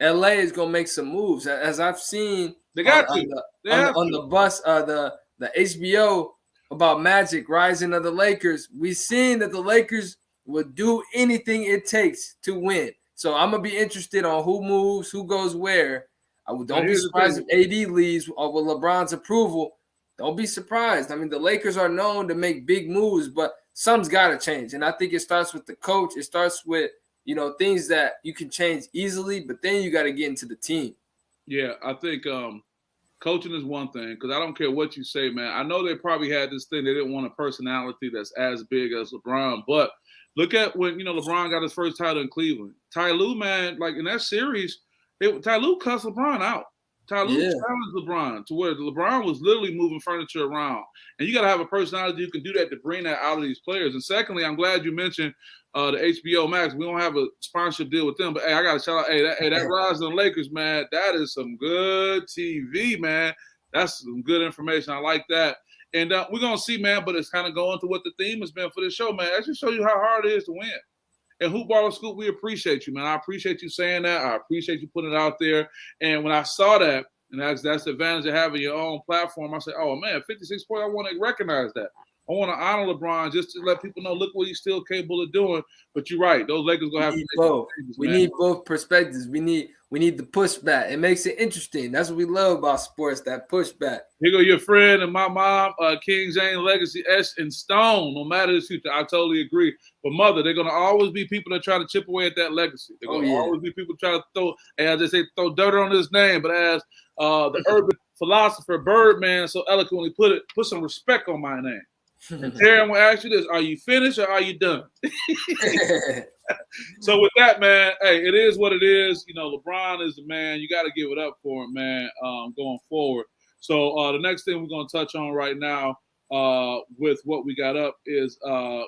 LA is going to make some moves. As I've seen – they got on the bus, the HBO about Magic Rising of the Lakers. We've seen that the Lakers will do anything it takes to win. So I'm gonna be interested on who moves, who goes where. Don't be surprised if AD leaves with LeBron's approval. Don't be surprised. The Lakers are known to make big moves, but something's got to change. And I think it starts with the coach. It starts with things that you can change easily, but then you got to get into the team. Yeah, I think coaching is one thing because I don't care what you say, man. I know they probably had this thing. They didn't want a personality that's as big as LeBron. But look at when, LeBron got his first title in Cleveland. Ty Lue, man, like in that series, Ty Lue cussed LeBron out. Yeah. challenged LeBron to where LeBron was literally moving furniture around. And you got to have a personality who can do that to bring that out of these players. And secondly, I'm glad you mentioned the HBO Max. We don't have a sponsorship deal with them, but hey, I got to shout out, that Rise of the Lakers, man, that is some good TV, man. That's some good information. I like that. And we're going to see, man, but it's kind of going to what the theme has been for this show, man. That just show you how hard it is to win. And Hoop Ball Scoop, we appreciate you, man. I appreciate you saying that. I appreciate you putting it out there. And when I saw that, and that's the advantage of having your own platform, I said, oh, man, 56 points, I want to recognize that. I want to honor LeBron just to let people know, look what he's still capable of doing. But you're right. Those Lakers going to have to make both. Changes, we need both perspectives. We need the pushback. It makes it interesting. That's what we love about sports, that pushback. Here go your friend and my mom, King James Legacy, etched in stone. No matter the future, I totally agree. But mother, they're gonna always be people that try to chip away at that legacy. They're gonna always be people try to throw, as they say, throw dirt on his name. But as the urban philosopher Birdman so eloquently put some respect on my name. And Terry, I'm gonna ask you this: are you finished or are you done? So with that, man, hey, it is what it is. You know, LeBron is the man. You got to give it up for him, man. Going forward. So the next thing we're going to touch on right now with what we got up is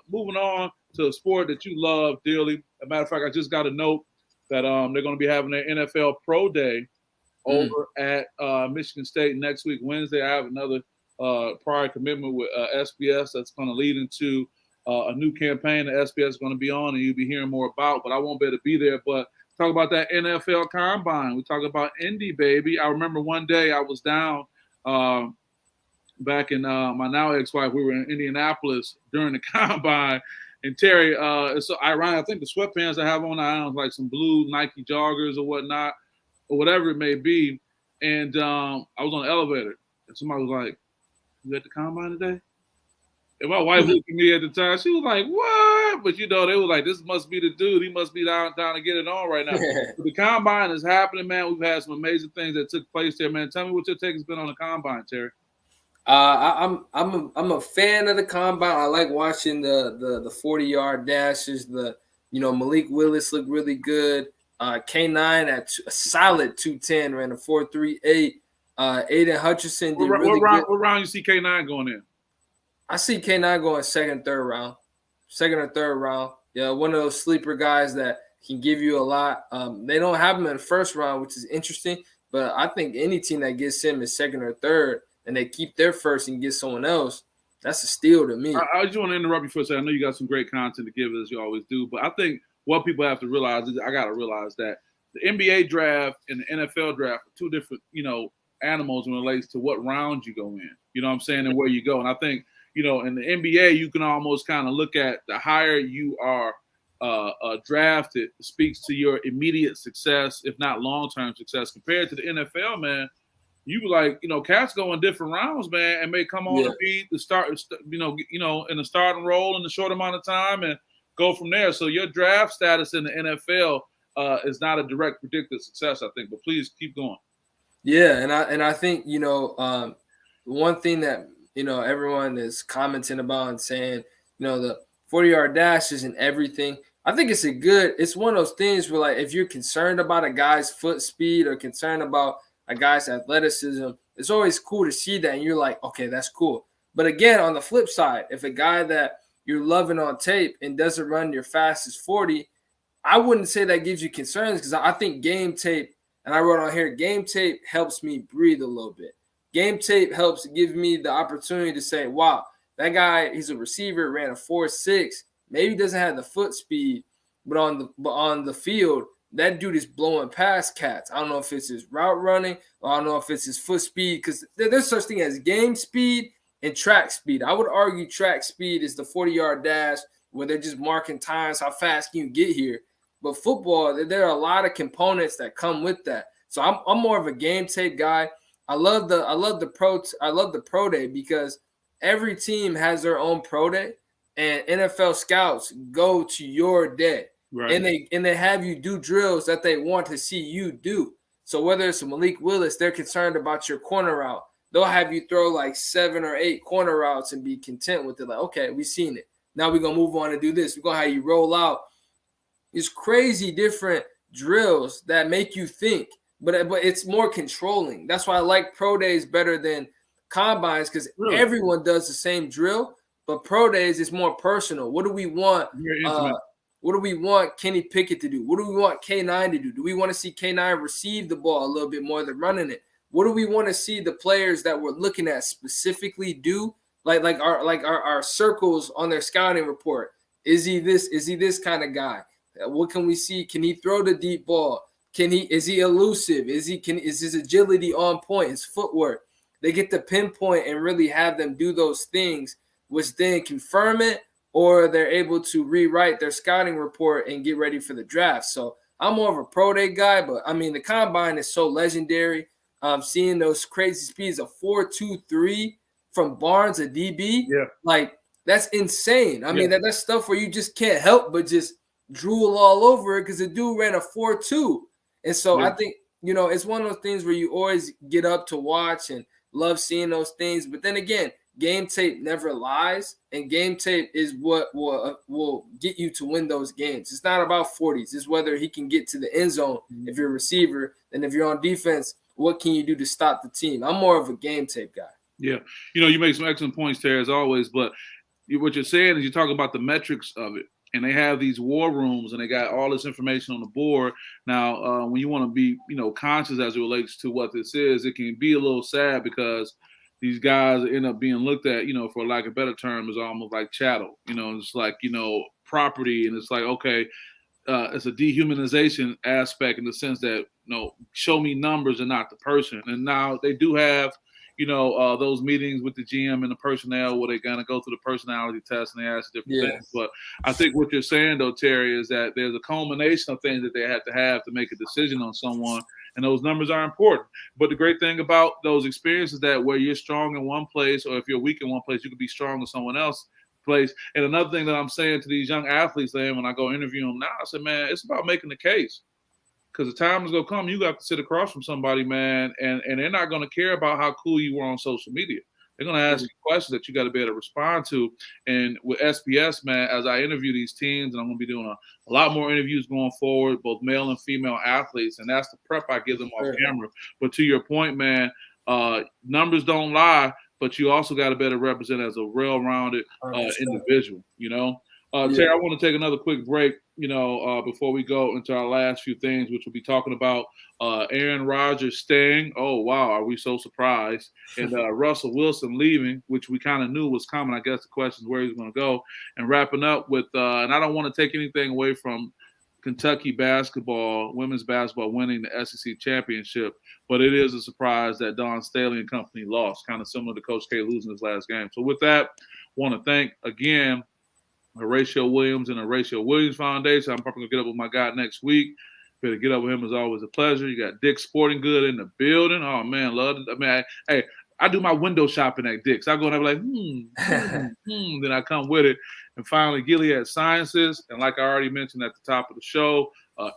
moving on to a sport that you love dearly. As a matter of fact, I just got a note that they're going to be having their NFL Pro Day over at Michigan State next week, Wednesday. I have another prior commitment with SPS that's going to lead into a new campaign that SPS is going to be on, and you'll be hearing more about, but I won't be able to be there. But talk about that NFL Combine. We talk about Indy, baby. I remember one day I was down back in my now ex-wife. We were in Indianapolis during the Combine, and Terry, it's so ironic. I think the sweatpants I have on now, like some blue Nike joggers or whatnot, or whatever it may be. And I was on the elevator, and somebody was like, "You at the Combine today?" And my wife looked at me at the time. She was like, "What?" But, you know, they were like, "This must be the dude. He must be down to get it on right now." But the Combine is happening, man. We've had some amazing things that took place there, man. Tell me what your take has been on the Combine, Terry. I'm a fan of the Combine. I like watching the 40-yard dashes. Malik Willis looked really good. K9 at a solid 210 ran a 4.38. Aiden Hutchinson did really good. What round you see K9 going in? I see K9 going second or third round. Yeah, one of those sleeper guys that can give you a lot. They don't have him in the first round, which is interesting. But I think any team that gets him is second or third, and they keep their first and get someone else, that's a steal to me. I just want to interrupt you for a second. I know you got some great content to give as you always do, but I think what people have to realize is I got to realize that the NBA draft and the NFL draft are two different, animals when it relates to what round you go in. You know what I'm saying, and where you go. And I think, in the NBA, you can almost kind of look at the higher you are drafted speaks to your immediate success, if not long-term success, compared to the NFL, man. You be like, cats go in different rounds, man, and may come on to be the start, in the starting role in a short amount of time and go from there. So your draft status in the NFL is not a direct predicted success, I think. But please keep going. Yeah, and I think one thing that everyone is commenting about and saying the 40-yard dash isn't everything. I think it's one of those things where, like, if you're concerned about a guy's foot speed or concerned about a guy's athleticism, it's always cool to see that, and you're like, okay, that's cool. But again, on the flip side, if a guy that you're loving on tape and doesn't run your fastest 40, I wouldn't say that gives you concerns, because I think game tape, and I wrote on here, game tape helps me breathe a little bit. Game tape helps give me the opportunity to say, wow, that guy, he's a receiver, ran a 4.6, maybe doesn't have the foot speed, but on the field, that dude is blowing past cats. I don't know if it's his route running, or I don't know if it's his foot speed, because there's such thing as game speed and track speed. I would argue track speed is the 40-yard dash where they're just marking times, how fast can you get here. But football, there are a lot of components that come with that. So I'm more of a game tape guy. I love the pro day because every team has their own pro day, and NFL scouts go to your day. Right. And they have you do drills that they want to see you do. So whether it's a Malik Willis, they're concerned about your corner route. They'll have you throw like 7 or 8 corner routes and be content with it. Like, okay, we've seen it. Now we're going to move on and do this. We're going to have you roll out these crazy different drills that make you think. but it's more controlling. That's why I like pro days better than combines, because everyone does the same drill. But pro days is more personal. What do we want? What do we want Kenny Pickett to do? What do we want K9 to do? Do we want to see K9 receive the ball a little bit more than running it? What do we want to see the players that we're looking at specifically do? Like our circles on their scouting report. Is he this kind of guy? What can we see? Can he throw the deep ball? Is he elusive? Is his agility on point? His footwork? They get to pinpoint and really have them do those things, which then confirm it, or they're able to rewrite their scouting report and get ready for the draft. So I'm more of a pro day guy, but I mean the combine is so legendary. Seeing those crazy speeds of 4.23 from Barnes, a DB, like that's insane. I mean that's stuff where you just can't help but just drool all over it because the dude ran a 4.2, and so I think it's one of those things where you always get up to watch and love seeing those things. But then again, game tape never lies, and game tape is what will get you to win those games. It's not about 40s. It's whether he can get to the end zone if you're a receiver, and if you're on defense, what can you do to stop the team? I'm more of a game tape guy. Yeah. You make some excellent points, Terry, as always, but what you're saying is you're talking about the metrics of it, and they have these war rooms, and they got all this information on the board. Now, when you want to be, conscious as it relates to what this is, it can be a little sad because these guys end up being looked at, for lack of a better term, is almost like chattel. It's like, property, and it's like, okay, it's a dehumanization aspect in the sense that, show me numbers and not the person. And now they do have, those meetings with the GM and the personnel where they're going to go through the personality test and they ask different things. But I think what you're saying, though, Terry, is that there's a culmination of things that they have to make a decision on someone. And those numbers are important. But the great thing about those experiences is that where you're strong in one place, or if you're weak in one place, you could be strong in someone else's place. And another thing that I'm saying to these young athletes, when I go interview them now, I said, man, it's about making the case. Because the time is going to come, you got to sit across from somebody, man, and they're not going to care about how cool you were on social media. They're going to ask you questions that you got to be able to respond to. And with SPS, man, as I interview these teams, and I'm going to be doing a lot more interviews going forward, both male and female athletes, and that's the prep I give them off camera. But to your point, man, numbers don't lie, but you also got to better represent as a well-rounded individual, Terry, I want to take another quick break, before we go into our last few things, which we'll be talking about Aaron Rodgers staying. Oh, wow. Are we so surprised? And Russell Wilson leaving, which we kind of knew was coming. I guess the question is where he's going to go. And wrapping up with, and I don't want to take anything away from Kentucky basketball, women's basketball winning the SEC championship, but it is a surprise that Dawn Staley and company lost, kind of similar to Coach K losing his last game. So with that, want to thank again Horatio Williams and the Horatio Williams Foundation. I'm probably going to get up with my guy next week. Better get up with him is always a pleasure. You got Dick's Sporting Good in the building. Oh, man, love it. I mean, I do my window shopping at Dick's. I go and I'm like, then I come with it. And finally, Gilead Sciences. And like I already mentioned at the top of the show,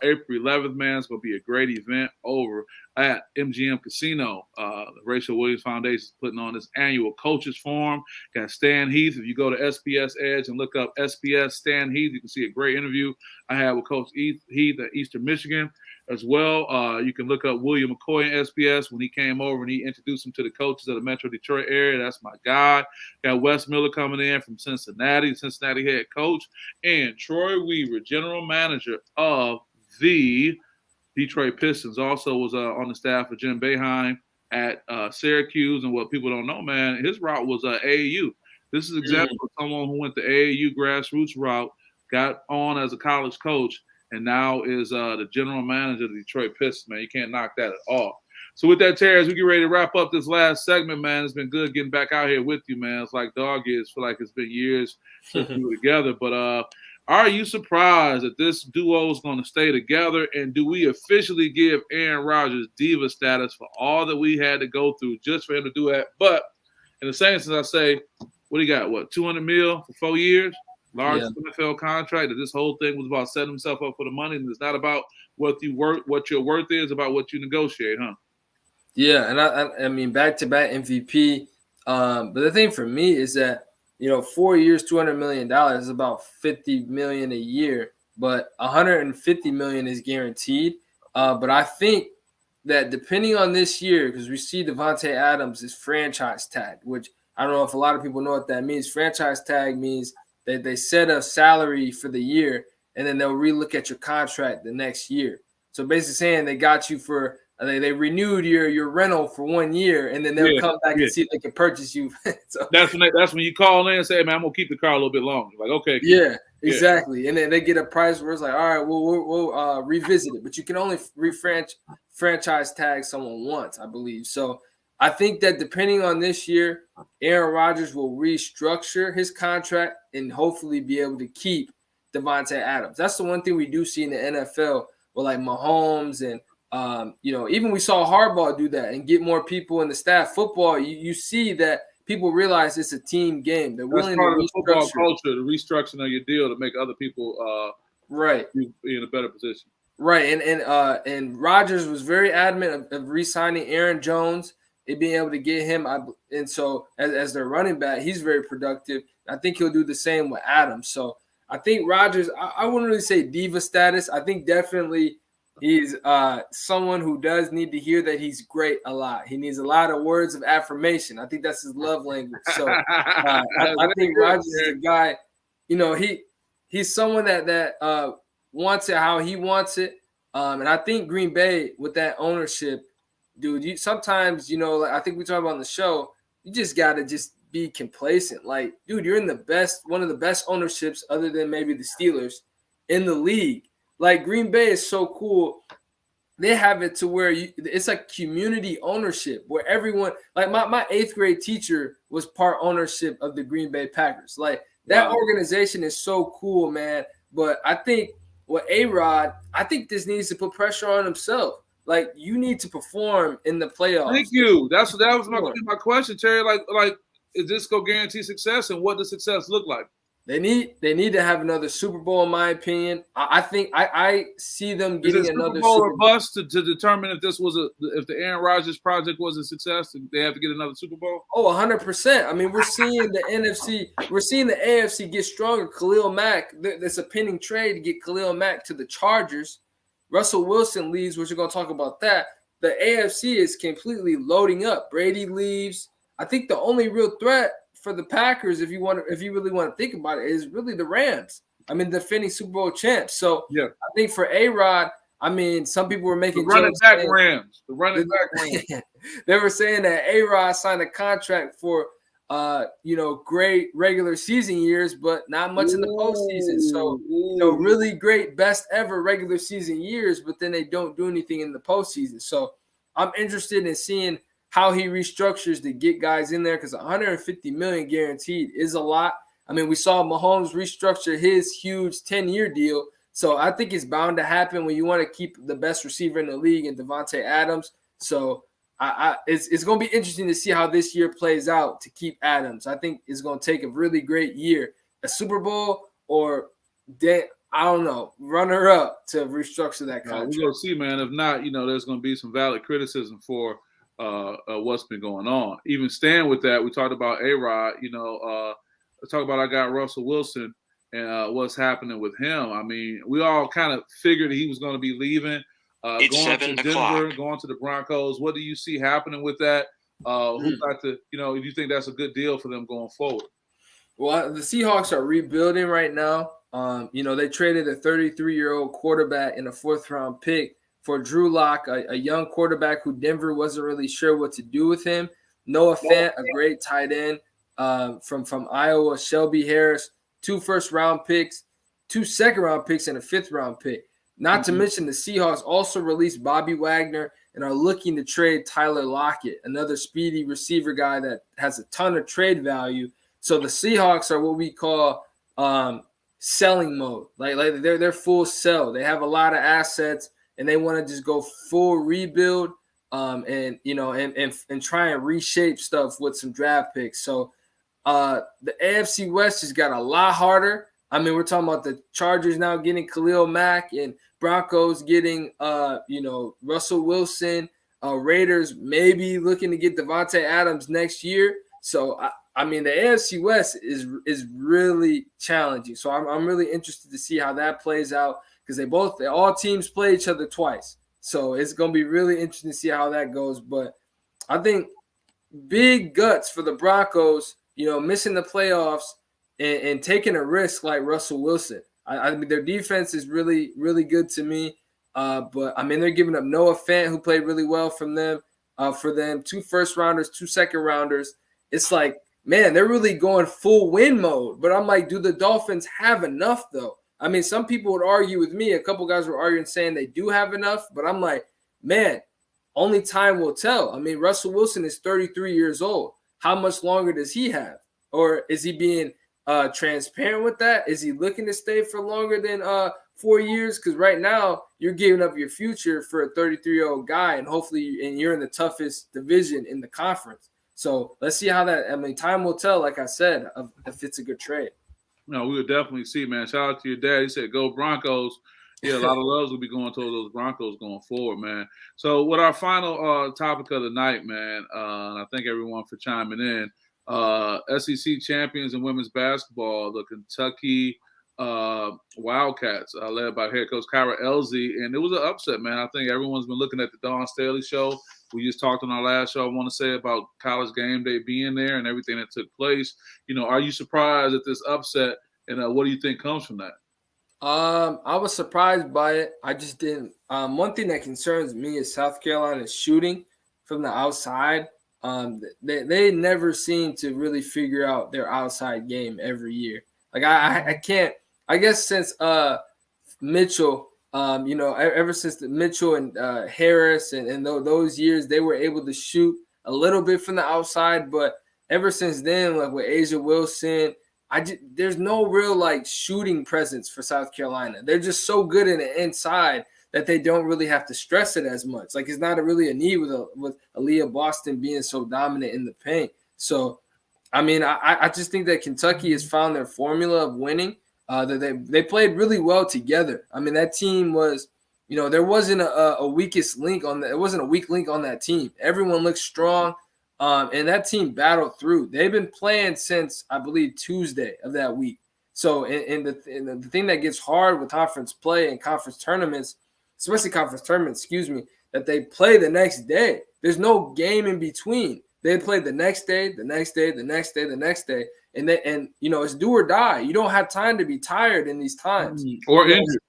April 11th, man, it's going to be a great event over at MGM Casino. The Rachel Williams Foundation is putting on this annual coaches forum. Got Stan Heath. If you go to SPS Edge and look up SPS Stan Heath, you can see a great interview I had with Coach Heath at Eastern Michigan as well. You can look up William McCoy in SPS when he came over and he introduced him to the coaches of the Metro Detroit area. That's my guy. Got Wes Miller coming in from Cincinnati head coach, and Troy Weaver, general manager of the Detroit Pistons, also was on the staff of Jim Boeheim at Syracuse. And what people don't know, man, his route was AAU. This is an example of someone who went the AAU grassroots route, got on as a college coach, and now is the general manager of the Detroit Pistons, man. You can't knock that at all. So with that, Terry, as we get ready to wrap up this last segment, man, it's been good getting back out here with you, man. It's like dog years. Feel like it's been years since we were together. But are you surprised that this duo is going to stay together? And do we officially give Aaron Rodgers diva status for all that we had to go through just for him to do that? But in the same sense, I say, what do you got? What, $200 million for 4 years? Largest NFL contract. That this whole thing was about setting himself up for the money, and it's not about what your worth is, about what you negotiate, huh? Yeah, and I mean back-to-back MVP. But the thing for me is that 4 years, $200 million is about $50 million a year, but $150 million is guaranteed. But I think that depending on this year, because we see Devontae Adams is franchise tag, which I don't know if a lot of people know what that means. Franchise tag means that they set a salary for the year, and then they'll relook at your contract the next year. So basically saying they got you for they renewed your rental for 1 year, and then they'll come back and see if they can purchase you. So, that's when you call in and say, hey, man, I'm gonna keep the car a little bit longer. Like, okay. Yeah, exactly. And then they get a price where it's like, all right, we'll revisit it. But you can only franchise tag someone once, I believe. So I think that depending on this year, Aaron Rodgers will restructure his contract and hopefully be able to keep Devontae Adams. That's the one thing we do see in the NFL with like Mahomes and even we saw Harbaugh do that and get more people in the staff. Football, you see that people realize it's a team game. They're willing to restructure. Football culture, the restructuring of your deal to make other people be in a better position. Right, and Rodgers was very adamant of re-signing Aaron Jones and being able to get him. And so as their running back, he's very productive. I think he'll do the same with Adams. So I think Rodgers, I wouldn't really say diva status. I think definitely he's someone who does need to hear that he's great a lot. He needs a lot of words of affirmation. I think that's his love language. So I think Rodgers is a guy, he's someone that wants it how he wants it. And I think Green Bay with that ownership, dude, sometimes, I think we talk about on the show, you just got to just be complacent. Like, dude, you're in one of the best ownerships other than maybe the Steelers in the league. Like, Green Bay is so cool. They have it to where it's like community ownership where everyone, like my 8th grade teacher was part ownership of the Green Bay Packers. Like, that organization is so cool, man. But I think with A-Rod, I think this needs to put pressure on himself. Like, you need to perform in the playoffs. Thank you. That was my question, Terry. Like, is this going to guarantee success, and what does success look like? They need to have another Super Bowl, in my opinion. I think I see them getting another Super Bowl or bust to determine if if the Aaron Rodgers project was a success. They have to get another Super Bowl. Oh, 100%. I mean, we're seeing the AFC get stronger. Khalil Mack, there's a pending trade to get Khalil Mack to the Chargers. Russell Wilson leaves, which we're going to talk about that. The AFC is completely loading up. Brady leaves. I think the only real threat for the Packers, if you really want to think about it, is really the Rams. I mean, defending Super Bowl champs. So yeah, I think for A-Rod, I mean, some people were making the running back Rams. They were saying that A-Rod signed a contract for great regular season years, but not much in the postseason. So really great best ever regular season years, but then they don't do anything in the postseason. So I'm interested in seeing how he restructures to get guys in there, because $150 million guaranteed is a lot. I mean, we saw Mahomes restructure his huge 10-year deal. So I think it's bound to happen when you want to keep the best receiver in the league and Devontae Adams. So it's going to be interesting to see how this year plays out to keep Adams. I think it's going to take a really great year, a Super Bowl or I don't know, runner up to restructure that contract. We're going to see, man. If not, there's going to be some valid criticism for what's been going on. Even staying with that, we talked about A-Rod. Let's talk about our guy Russell Wilson and what's happening with him. I mean, we all kind of figured he was going to be leaving, going to Denver, going to the Broncos. What do you see happening with that? Who got to, do you think that's a good deal for them going forward? Well, the Seahawks are rebuilding right now. They traded a 33-year-old quarterback in a 4th-round pick for Drew Lock, a young quarterback who Denver wasn't really sure what to do with him. Noah Fant, a great tight end from Iowa. Shelby Harris, 2 first-round picks, 2 second-round picks, and a 5th-round pick. Not to mention the Seahawks also released Bobby Wagner and are looking to trade Tyler Lockett, another speedy receiver guy that has a ton of trade value. So the Seahawks are what we call selling mode. Like they're full sell. They have a lot of assets, and they want to just go full rebuild and try and reshape stuff with some draft picks. So the AFC West has got a lot harder. I mean, we're talking about the Chargers now getting Khalil Mack and Broncos getting, Russell Wilson, Raiders maybe looking to get Devontae Adams next year. So, I mean, the AFC West is really challenging. So I'm really interested to see how that plays out, because all teams play each other twice. So it's going to be really interesting to see how that goes. But I think big guts for the Broncos, missing the playoffs and taking a risk like Russell Wilson. I mean, their defense is really, really good to me. But I mean, they're giving up Noah Fant, who played really well for them, 2 first-rounders, 2 second-rounders. It's like, man, they're really going full win mode. But I'm like, do the Dolphins have enough, though? I mean, some people would argue with me. A couple guys were arguing saying they do have enough. But I'm like, man, only time will tell. I mean, Russell Wilson is 33 years old. How much longer does he have? Or is he being transparent with that? Is he looking to stay for longer than 4 years? Because right now you're giving up your future for a 33-year-old guy, and hopefully you're in the toughest division in the conference. So let's see how that. I mean, time will tell. Like I said, if it's a good trade. No, we would definitely see, man. Shout out to your dad. He said, "Go Broncos." Yeah, a lot of loves will be going towards those Broncos going forward, man. So, with our final topic of the night, man, and I thank everyone for chiming in. SEC champions in women's basketball, the Kentucky Wildcats, led by head coach Kyra Elzy, and it was an upset, man. I think everyone's been looking at the Dawn Staley show. We just talked on our last show, I want to say, about College Game Day being there and everything that took place. Are you surprised at this upset, and what do you think comes from that? I was surprised by it. I just didn't. One thing that concerns me is South Carolina's shooting from the outside. They never seem to really figure out their outside game every year. Like I can't. I guess since Mitchell, ever since Mitchell and Harris and those years, they were able to shoot a little bit from the outside. But ever since then, like with Asia Wilson, there's no real like shooting presence for South Carolina. They're just so good in the inside that they don't really have to stress it as much. Like it's not really a need with Aaliyah Boston being so dominant in the paint. So, I mean, I just think that Kentucky has found their formula of winning. That they played really well together. I mean, that team was, there wasn't a weakest link on that. It wasn't a weak link on that team. Everyone looked strong. And that team battled through. They've been playing since, I believe, Tuesday of that week. So, the thing that gets hard with conference play and conference tournaments, especially conference tournaments, that they play the next day. There's no game in between. They play the next day, the next day, the next day, the next day. And it's do or die. You don't have time to be tired in these times. Or injured.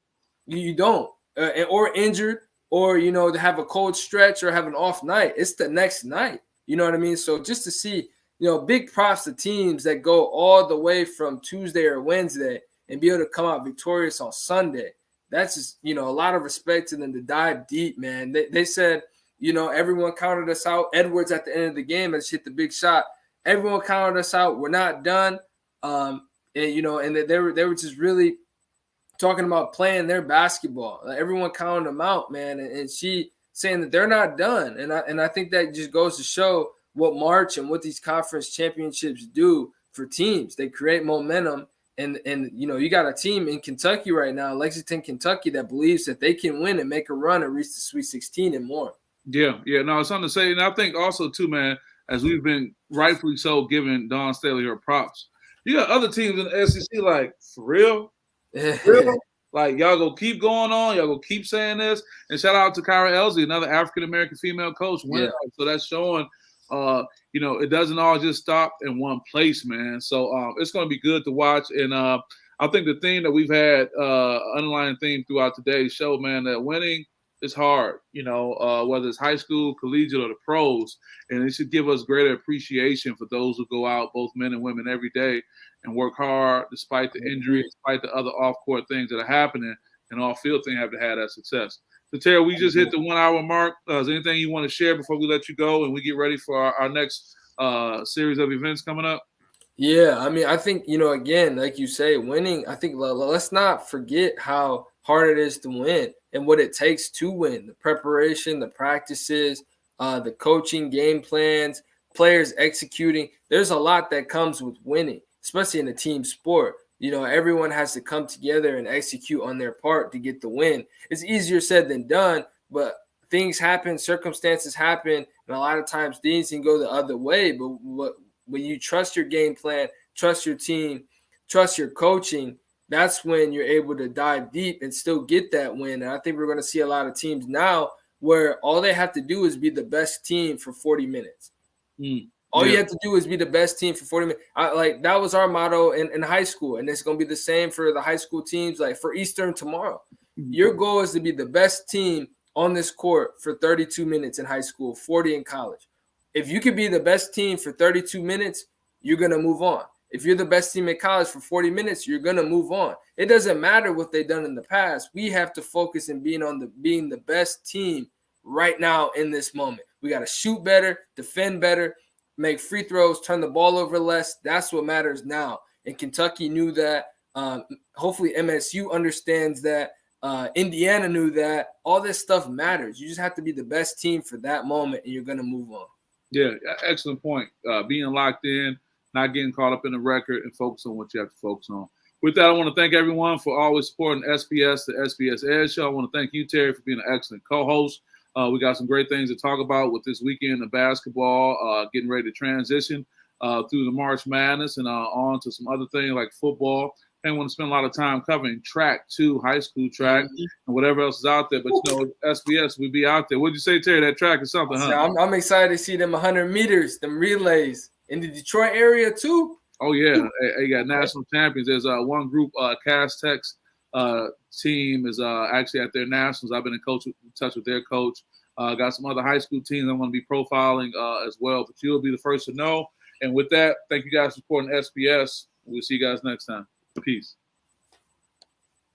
You don't. Or injured, or, to have a cold stretch or have an off night. It's the next night. You know what I mean? So just to see, big props to teams that go all the way from Tuesday or Wednesday and be able to come out victorious on Sunday. That's just, a lot of respect to them to dive deep, man. They said, everyone counted us out. Edwards at the end of the game has hit the big shot. Everyone counted us out. We're not done. And they were just really talking about playing their basketball. Like, everyone counted them out, man. And she saying that they're not done. And I think that just goes to show what March and what these conference championships do for teams. They create momentum. And you got a team in Kentucky right now, Lexington, Kentucky, that believes that they can win and make a run and reach the Sweet 16 and more. Yeah. No, it's something to say. And I think also, too, man, as we've been rightfully so giving Dawn Staley her props, you got other teams in the SEC like, for real? For real? Like, y'all go keep going on. Y'all go keep saying this. And shout out to Kyra Elzy, another African-American female coach. Yeah. So that's showing, it doesn't all just stop in one place, man. So it's going to be good to watch. And I think the theme that we've had, underlying theme throughout today's show, man, that winning is hard, whether it's high school, collegiate, or the pros. And it should give us greater appreciation for those who go out, both men and women, every day and work hard despite the injury, despite the other off-court things that are happening, and off-field thing have to have that success. So, Terry, we just hit the 1 hour mark. Is there anything you want to share before we let you go and we get ready for our next series of events coming up? Yeah, I mean, I think, again, like you say, winning, I think let's not forget how hard it is to win and what it takes to win. The preparation, the practices, the coaching, game plans, players executing. There's a lot that comes with winning, especially in a team sport. Everyone has to come together and execute on their part to get the win. It's easier said than done, but things happen, circumstances happen, and a lot of times things can go the other way. But when you trust your game plan, trust your team, trust your coaching, that's when you're able to dive deep and still get that win. And I think we're going to see a lot of teams now where all they have to do is be the best team for 40 minutes. All you have to do is be the best team for 40 minutes. That was our motto in high school, and it's going to be the same for the high school teams, like for Eastern tomorrow. Your goal is to be the best team on this court for 32 minutes in high school, 40 in college. If you could be the best team for 32 minutes, you're going to move on. If you're the best team in college for 40 minutes, you're going to move on. It doesn't matter what they've done in the past. We have to focus on being the best team right now in this moment. We got to shoot better, defend better, make free throws, turn the ball over less. That's what matters now. And Kentucky knew that. Hopefully MSU understands that. Indiana knew that. All this stuff matters. You just have to be the best team for that moment, and you're going to move on. Yeah, excellent point. Being locked in, not getting caught up in the record, and focus on what you have to focus on. With that, I want to thank everyone for always supporting SPS, the SPS Edge Show. I want to thank you, Terry, for being an excellent co-host. We got some great things to talk about with this weekend of basketball, getting ready to transition through the March Madness and on to some other things like football. I want to spend a lot of time covering track too, high school track, and whatever else is out there. But, SPS, we be out there. What'd you say, Terry? That track is something, huh? I'm excited to see them 100 meters, them relays in the Detroit area too. Oh, yeah. They got national champions. There's one group, Cass Tech's team is actually at their nationals. I've been in touch with their coach. Got some other high school teams I'm going to be profiling as well. But you'll be the first to know. And with that, thank you guys for supporting SPS. We'll see you guys next time. Peace.